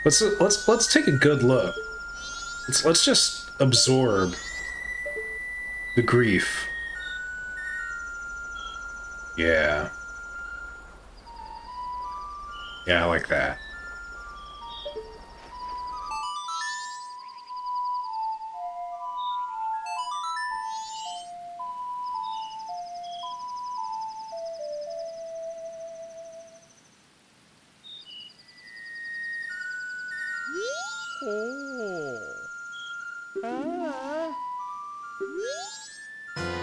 Let's take a good look. Let's just absorb the grief. Yeah. Yeah, I like that.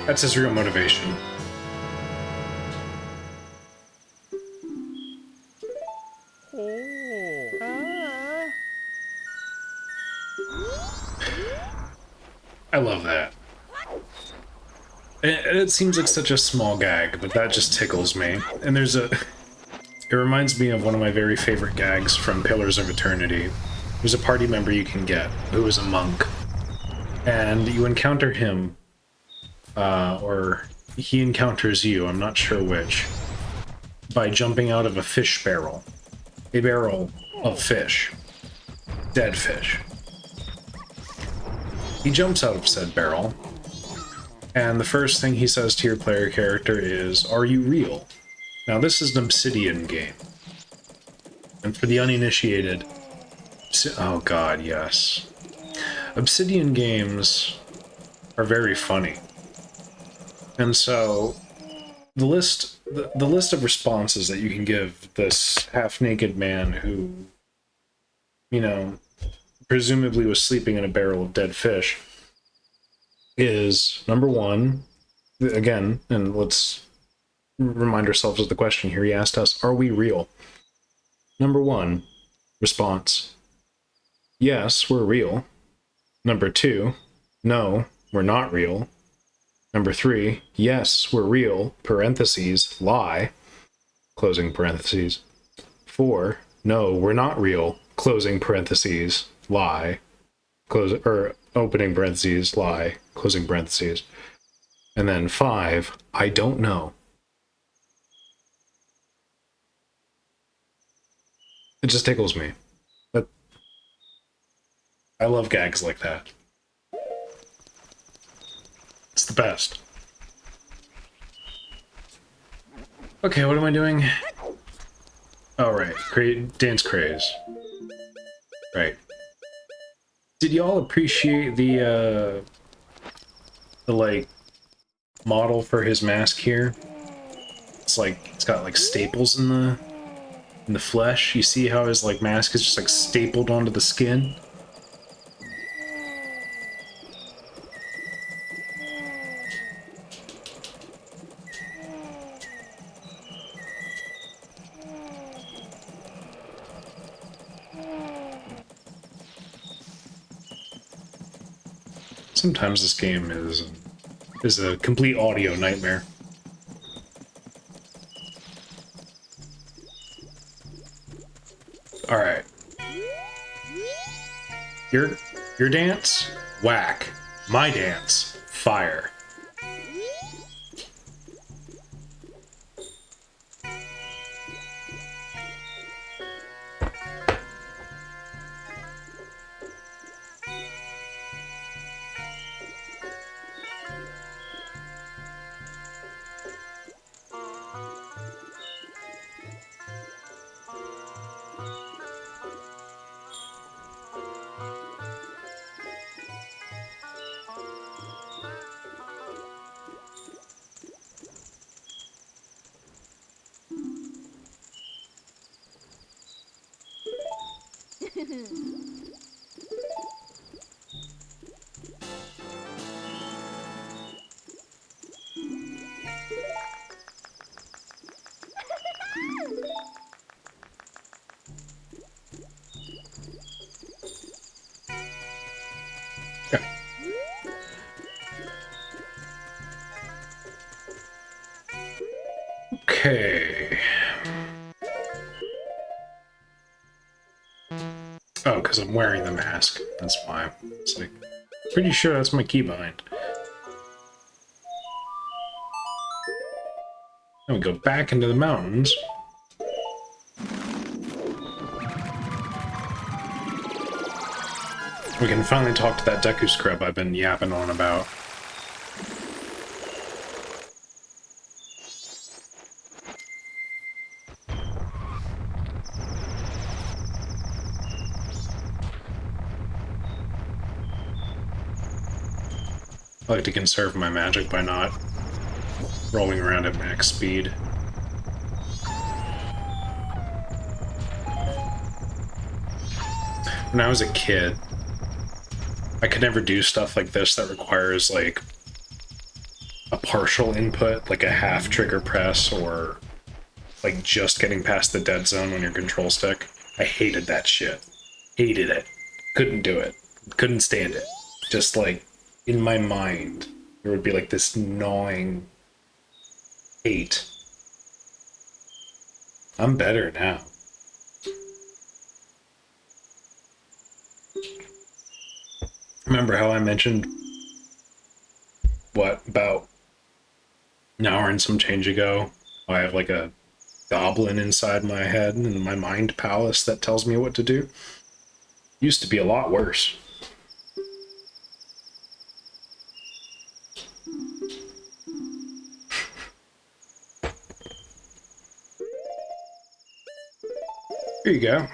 That's his real motivation. I love that. It seems like such a small gag, but that just tickles me. And there's a... It reminds me of one of my very favorite gags from Pillars of Eternity. There's a party member you can get who is a monk. and you encounter him, or he encounters you, I'm not sure which, by jumping out of a fish barrel. A barrel of fish. Dead fish. He jumps out of said barrel, and the first thing he says to your player character is, "Are you real?" Now, this is an Obsidian game. And for the uninitiated... Oh god, yes. Obsidian games are very funny. And so, the list of responses that you can give this half-naked man who, you know, presumably was sleeping in a barrel of dead fish is, number one, again, and let's remind ourselves of the question here. He asked us, are we real? Number one, response, yes, we're real. Number two, no, we're not real. Number three, yes, we're real, parentheses, lie, closing parentheses. 4, no, we're not real, closing parentheses, lie, close, or opening parentheses, lie, closing parentheses. And then 5, I don't know. It just tickles me. But I love gags like that. It's the best. Okay, what am I doing? Oh, right. Dance craze. Right. Did y'all appreciate the like, model for his mask here? It's like, it's got, like, staples in the flesh. You see how his, like, mask is just, like, stapled onto the skin? Sometimes this game is a complete audio nightmare. All right. Your dance, whack. My dance, fire. Okay. Oh, because I'm wearing the mask. That's why. It's like, pretty sure that's my keybind. Then we go back into the mountains. We can finally talk to that Deku scrub I've been yapping on about. I like to conserve my magic by not rolling around at max speed. When I was a kid, I could never do stuff like this that requires, like, a partial input, like a half trigger press, or, like, just getting past the dead zone on your control stick. I hated that shit. Hated it. Couldn't do it. Couldn't stand it. Just, like, in my mind, there would be, like, this gnawing hate. I'm better now. Remember how I mentioned, what, about an hour and some change ago, I have like a goblin inside my head and my mind palace that tells me what to do? Used to be a lot worse. Here you go.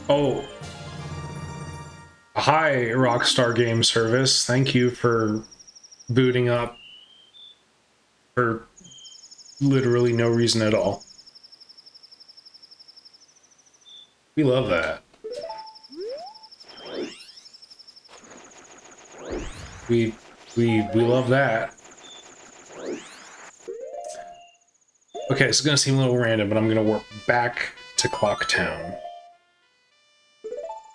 Oh, hi, Rockstar Game Service. Thank you for booting up for literally no reason at all. We love that. We love that. Okay, it's gonna seem a little random, but I'm gonna warp back to Clocktown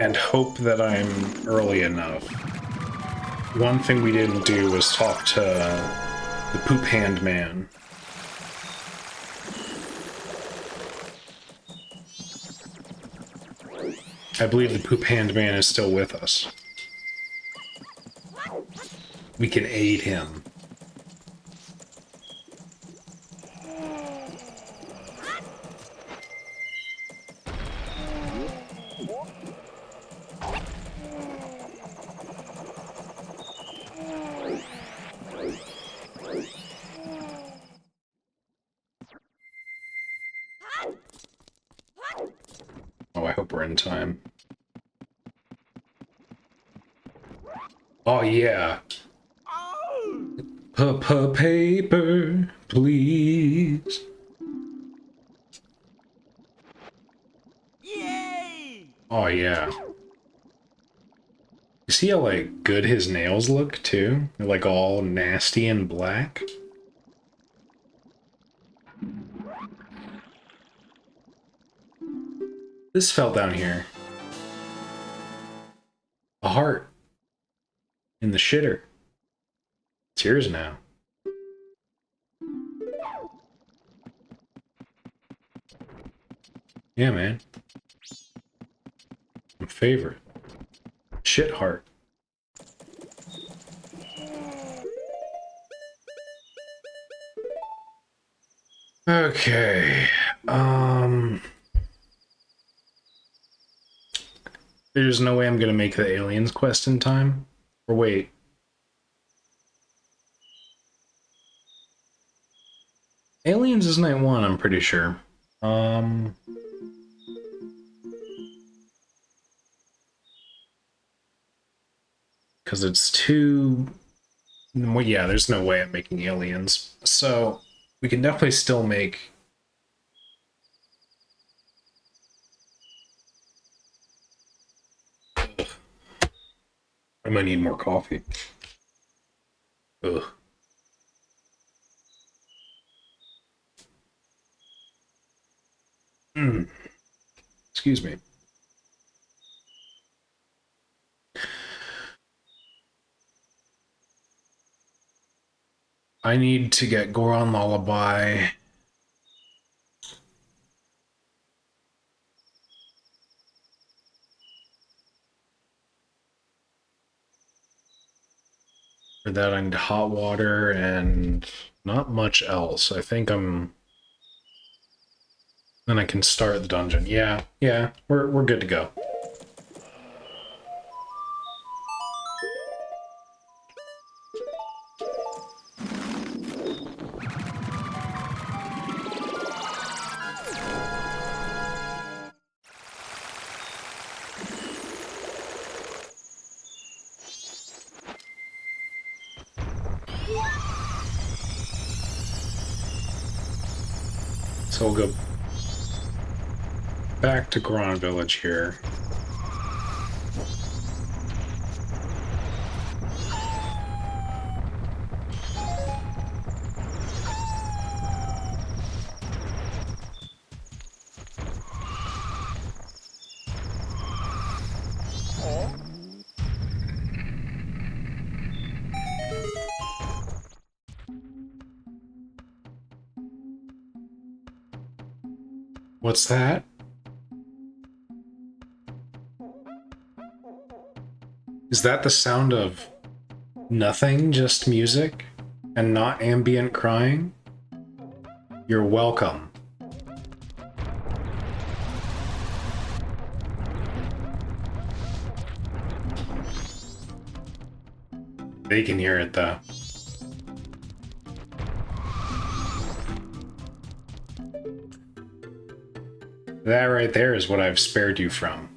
and hope that I'm early enough. One thing we didn't do was talk to the Poop Hand Man. I believe the Poop Hand Man is still with us. We can aid him. Oh, I hope we're in time. Oh, yeah. Paper, please. Yay! Oh, yeah. You see how, like, good his nails look, too? They're, like, all nasty and black. This fell down here. A heart. In the shitter. It's yours now. Yeah, man. My favorite. Shit heart. Okay. There's no way I'm gonna make the aliens quest in time. Or wait. Aliens is night 1, I'm pretty sure. Because it's too... Well, yeah, there's no way I'm making aliens. So, we can definitely still make... Ugh. I might need more coffee. Ugh. Excuse me. I need to get Goron Lullaby. For that, I need hot water and not much else. I think I'm... Then I can start the dungeon. Yeah, we're good to go. So we'll go back to Goron Village here. What's that? Is that the sound of nothing, just music, and not ambient crying? You're welcome. They can hear it though. That right there is what I've spared you from.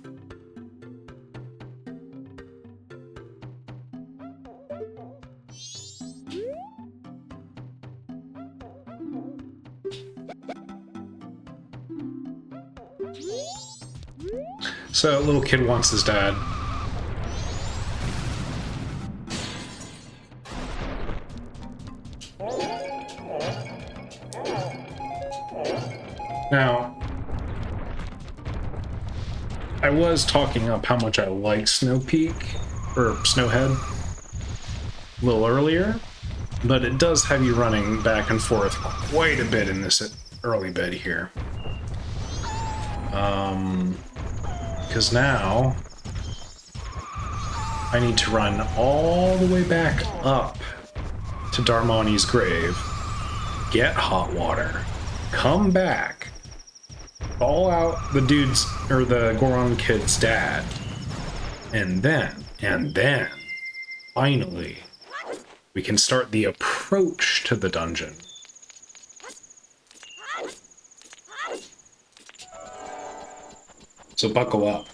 So, little kid wants his dad. Now, I was talking up how much I like Snow Peak, or Snowhead, a little earlier, but it does have you running back and forth quite a bit in this early bit here. Because now I need to run all the way back up to Darmani's grave, get hot water, come back, call out the dude's, or the Goron kid's dad, and then, finally, we can start the approach to the dungeon. So buckle up.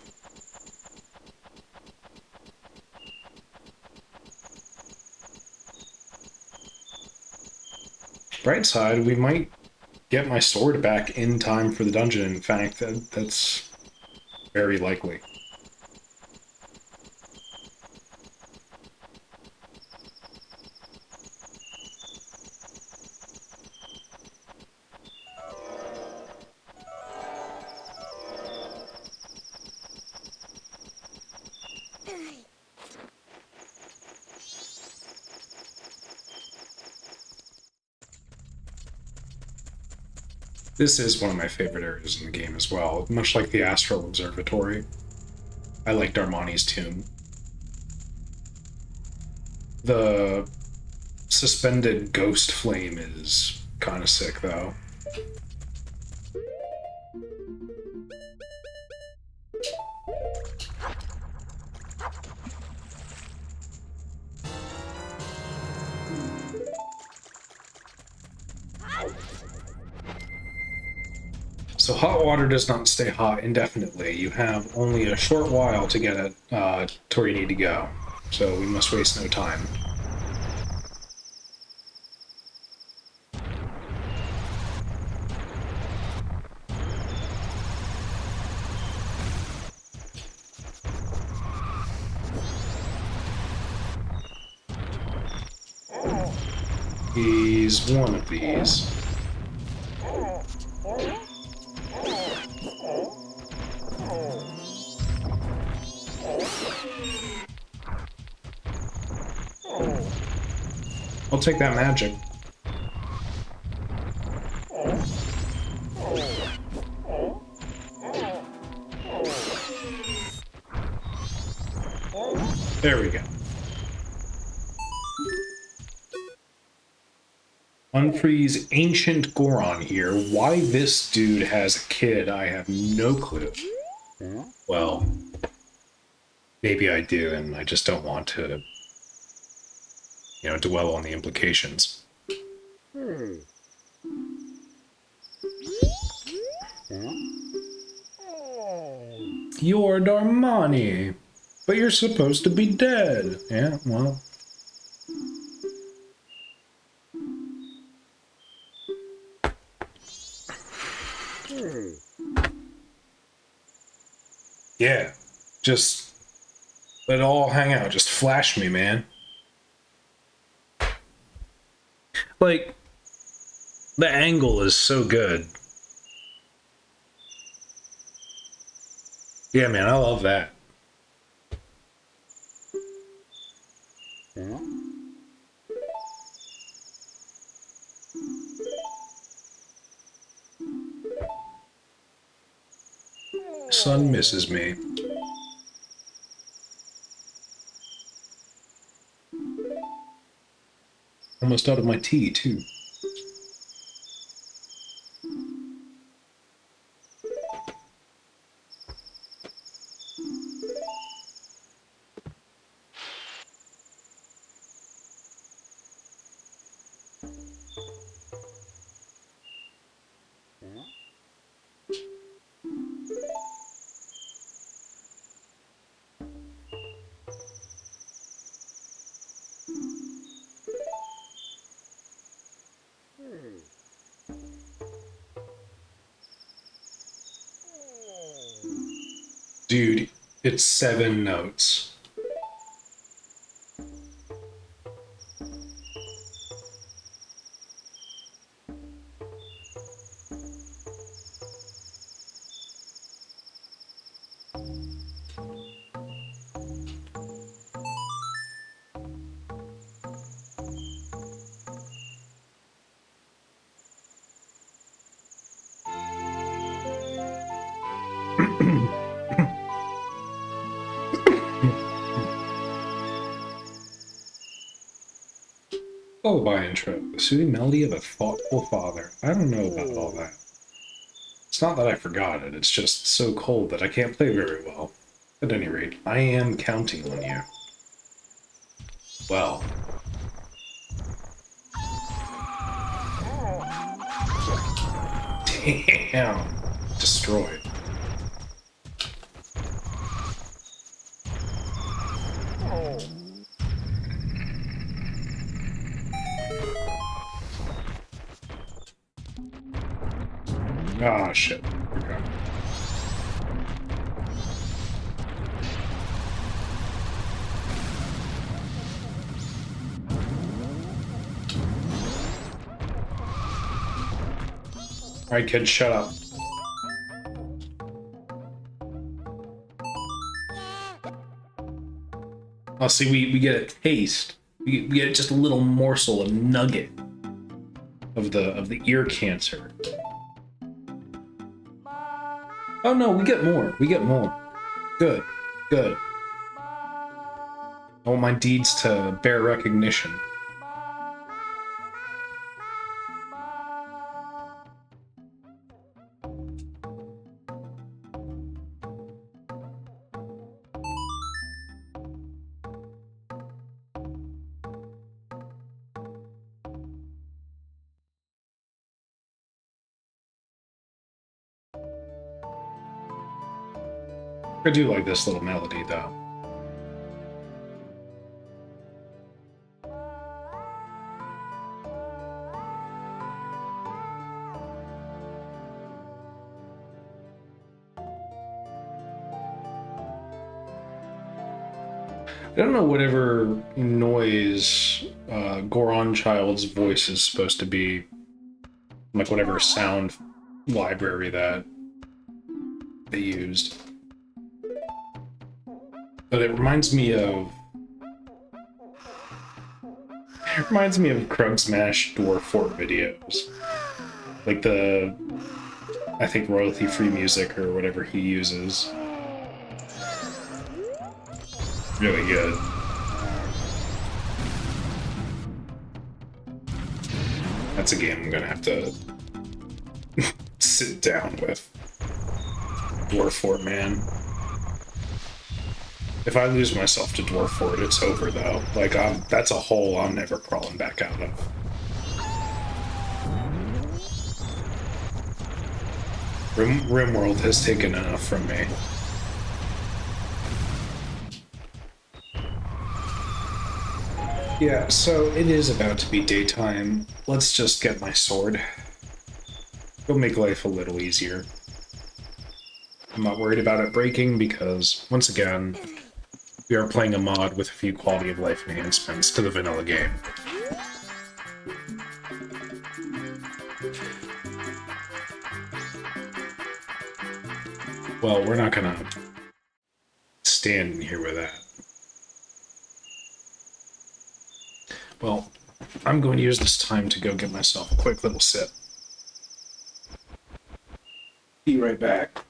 Bright side, we might get my sword back in time for the dungeon. In fact, that's very likely. This is one of my favorite areas in the game as well, much like the Astral Observatory. I like Darmani's tomb. The suspended ghost flame is kind of sick, though. So hot water does not stay hot indefinitely. You have only a short while to get it to where you need to go. So we must waste no time. He's one of these. I'll take that magic. There we go. Unfreeze Ancient Goron here. Why this dude has a kid, I have no clue. Well, maybe I do, and I just don't want to, dwell on the implications. You're Darmani, but you're supposed to be dead. Yeah, well. Yeah. Just let it all hang out. Just flash me, man. Like, the angle is so good. Yeah, man, I love that. Son misses me. Almost out of my tea, too. Dude, it's 7 notes. Lullaby intro. The soothing melody of a thoughtful father. I don't know about all that. It's not that I forgot it, it's just so cold that I can't play very well. At any rate, I am counting on you. Well. Damn. Destroyed. Ah, shit. Forgot. Alright, kid, shut up. Oh, see, we get a taste. We get just a little morsel, a nugget of the ear cancer. Oh no, we get more. We get more. Good. Good. I want my deeds to bear recognition. I do like this little melody, though. I don't know whatever noise Goron Child's voice is supposed to be. Like whatever sound library that they used. But it reminds me of... It reminds me of Krug Smash Dwarf Fort videos. Like the... I think royalty-free music or whatever he uses. Really good. That's a game I'm gonna have to sit down with. Dwarf Fort, man. If I lose myself to Dwarf Fort, it's over, though. Like, that's a hole I'm never crawling back out of. RimWorld has taken enough from me. Yeah, so it is about to be daytime. Let's just get my sword. It'll make life a little easier. I'm not worried about it breaking because, once again, we are playing a mod with a few quality of life enhancements to the vanilla game. Well, we're not gonna stand in here with that. Well, I'm going to use this time to go get myself a quick little sip. Be right back.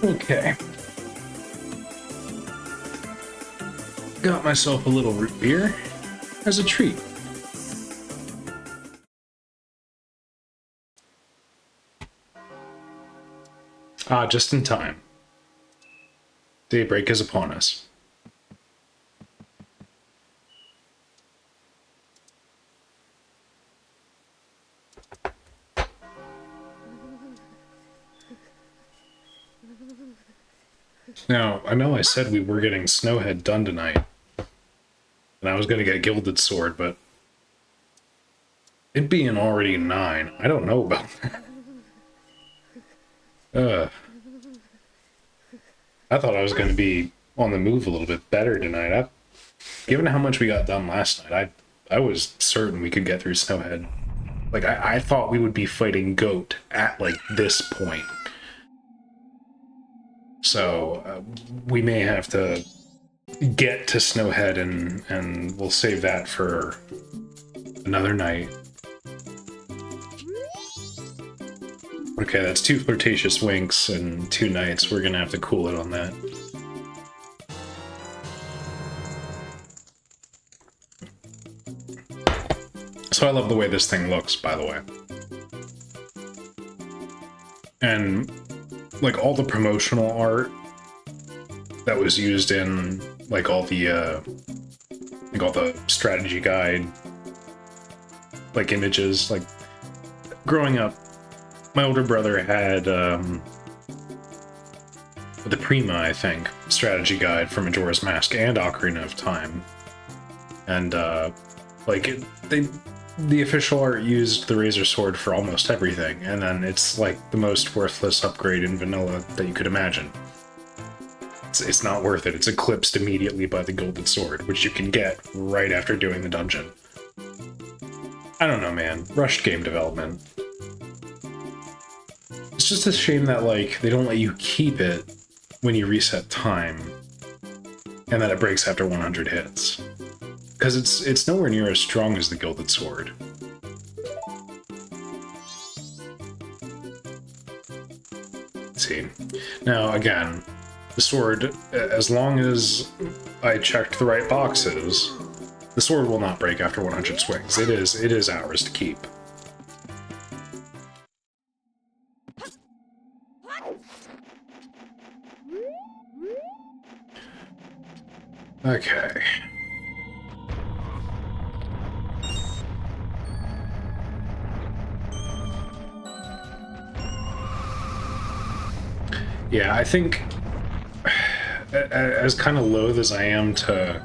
Okay. Got myself a little root beer as a treat. Ah, just in time. Daybreak is upon us. Now, I know I said we were getting Snowhead done tonight, and I was going to get Gilded Sword, but it being already 9, I don't know about that. I thought I was going to be on the move a little bit better tonight. Given how much we got done last night, I was certain we could get through Snowhead. Like, I thought we would be fighting Goat at, like, this point. So, we may have to get to Snowhead, and we'll save that for another night. Okay, that's 2 Flirtatious Winks and 2 nights. We're gonna have to cool it on that. So I love the way this thing looks, by the way. And, like, all the promotional art that was used in, like, all the strategy guide, like, images. Like, growing up, my older brother had, the Prima, I think, strategy guide for Majora's Mask and Ocarina of Time. And, the official art used the Razor Sword for almost everything, and then it's, like, the most worthless upgrade in vanilla that you could imagine. It's not worth it. It's eclipsed immediately by the Gilded Sword, which you can get right after doing the dungeon. I don't know, man. Rushed game development. It's just a shame that, like, they don't let you keep it when you reset time, and that it breaks after 100 hits. Because it's nowhere near as strong as the Gilded Sword. Let's see. Now, again, the sword, as long as I checked the right boxes, the sword will not break after 100 swings. It is ours to keep. Okay. Yeah, I think, as kind of loath as I am to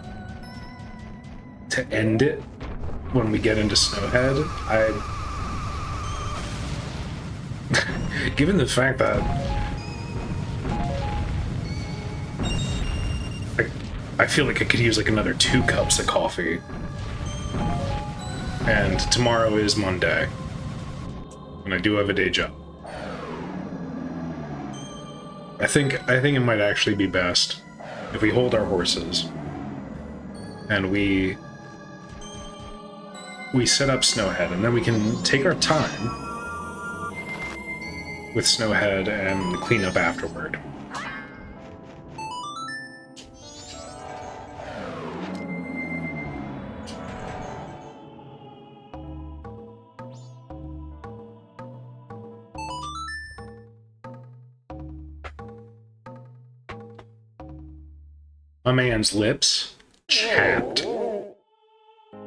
end it when we get into Snowhead, given the fact that I feel like I could use like another 2 cups of coffee, and tomorrow is Monday, and I do have a day job. I think it might actually be best if we hold our horses and we set up Snowhead, and then we can take our time with Snowhead and clean up afterward. My man's lips chapped.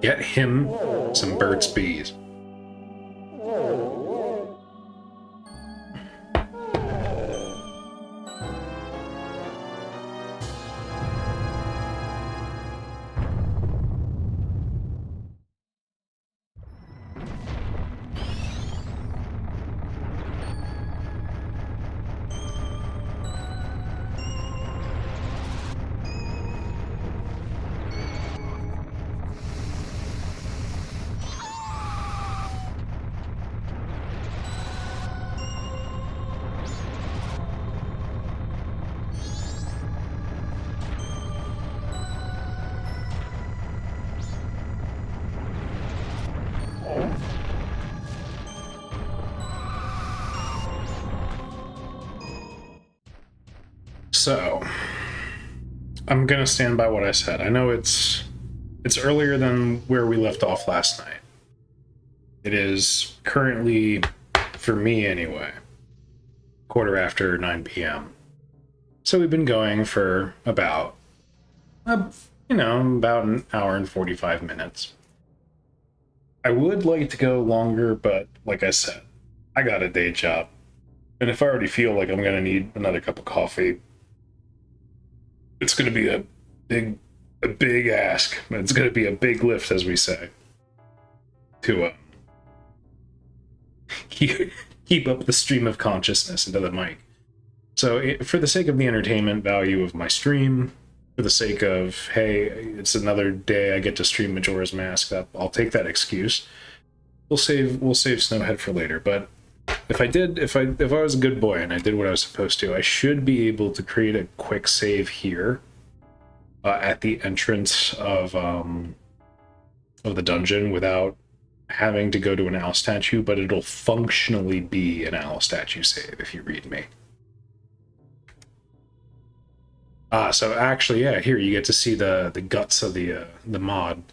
Get him some Burt's Bees. So, I'm gonna stand by what I said. I know it's earlier than where we left off last night. It is currently, for me anyway, 9:15 p.m. So we've been going for about, about an hour and 45 minutes. I would like to go longer, but like I said, I got a day job. And if I already feel like I'm gonna need another cup of coffee, it's going to be a big ask. It's going to be a big lift, as we say, to keep up the stream of consciousness into the mic. So for the sake of the entertainment value of my stream, for the sake of, hey, it's another day I get to stream Majora's Mask, I'll take that excuse. We'll save Snowhead for later. But if I was a good boy and I did what I was supposed to, I should be able to create a quick save here at the entrance of the dungeon without having to go to an owl statue, but it'll functionally be an owl statue save if you read me. So actually, yeah, here you get to see the guts of the mod.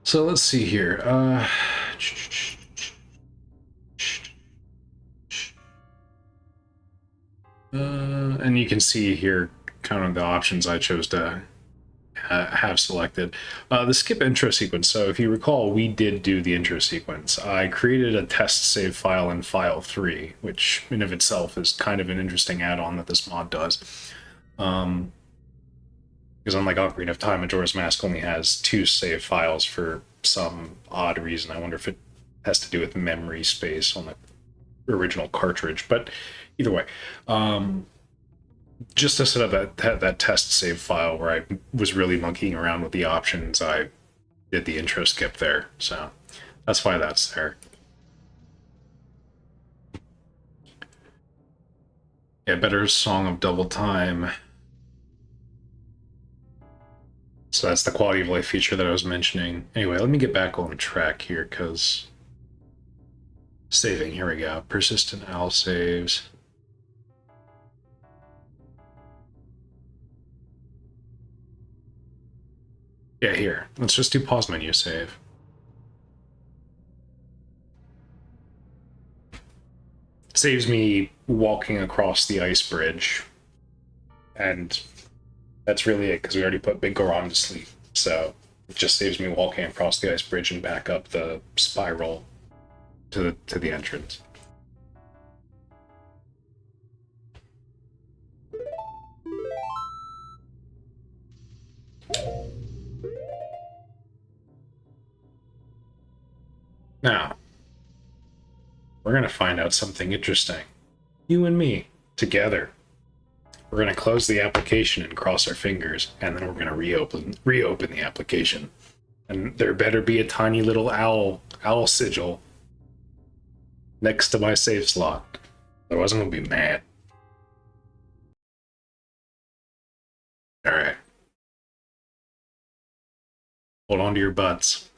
So let's see here. And you can see here kind of the options I chose to have selected. The skip intro sequence. So if you recall, we did do the intro sequence. I created a test save file in file 3, which in of itself is kind of an interesting add-on that this mod does. Because unlike Ocarina of Time, Majora's Mask only has 2 save files for some odd reason. I wonder if it has to do with memory space on the original cartridge, but either way. just to set up that test save file where I was really monkeying around with the options, I did the intro skip there, so that's why that's there. Yeah, better song of double time. So that's the quality of life feature that I was mentioning. Anyway, let me get back on track here, because saving, here we go. Persistent owl saves. Yeah, here. Let's just do pause menu save. Saves me walking across the ice bridge. And that's really it, because we already put Big Goron to sleep. So it just saves me walking across the ice bridge and back up the spiral to the entrance. Now, we're going to find out something interesting. You and me, together. We're going to close the application and cross our fingers, and then we're going to reopen the application. And there better be a tiny little owl sigil next to my save slot. Otherwise, I'm going to be mad. All right. Hold on to your butts.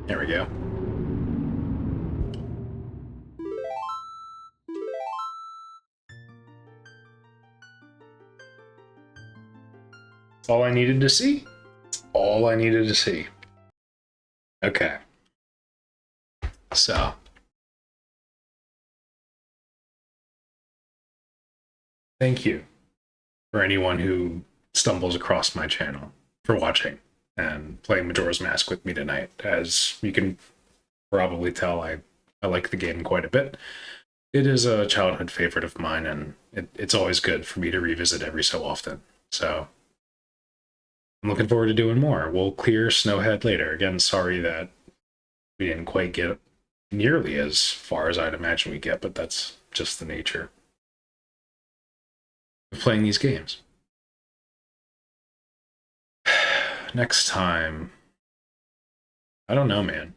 There we go. That's all I needed to see. All I needed to see. Okay. So. Thank you for anyone who stumbles across my channel for watching and playing Majora's Mask with me tonight. As you can probably tell, I like the game quite a bit. It is a childhood favorite of mine, and it's always good for me to revisit every so often. So I'm looking forward to doing more. We'll clear Snowhead later. Again, sorry that we didn't quite get nearly as far as I'd imagine we get, but that's just the nature of playing these games. Next time, I don't know, man.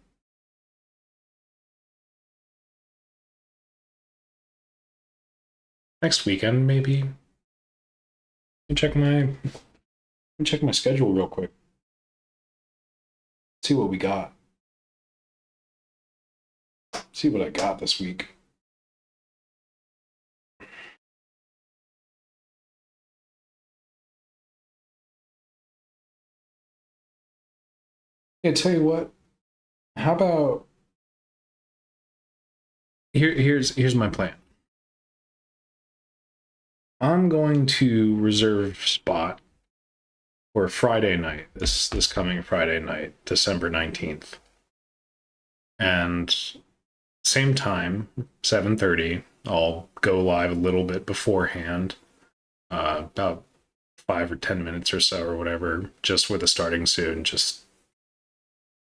Next weekend, maybe. Check my schedule real quick. See what we got. See what I got this week. Yeah, tell you what. How about here's my plan. I'm going to reserve spot for Friday night, this coming Friday night, December 19th. And same time, 7:30, I'll go live a little bit beforehand, about 5 or 10 minutes or so or whatever, just with a starting soon, just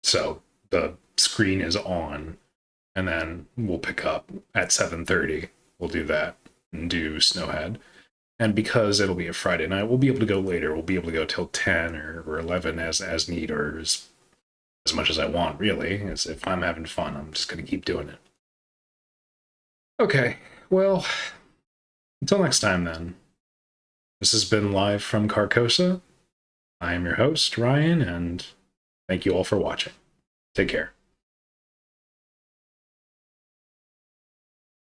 so the screen is on, and then we'll pick up at 7:30. We'll do that and do Snowhead. And because it'll be a Friday night, we'll be able to go later. We'll be able to go till 10 or 11 as need, or as much as I want, really. As if I'm having fun, I'm just going to keep doing it. Okay, well, until next time then. This has been live from Carcosa. I am your host, Ryan, and thank you all for watching. Take care.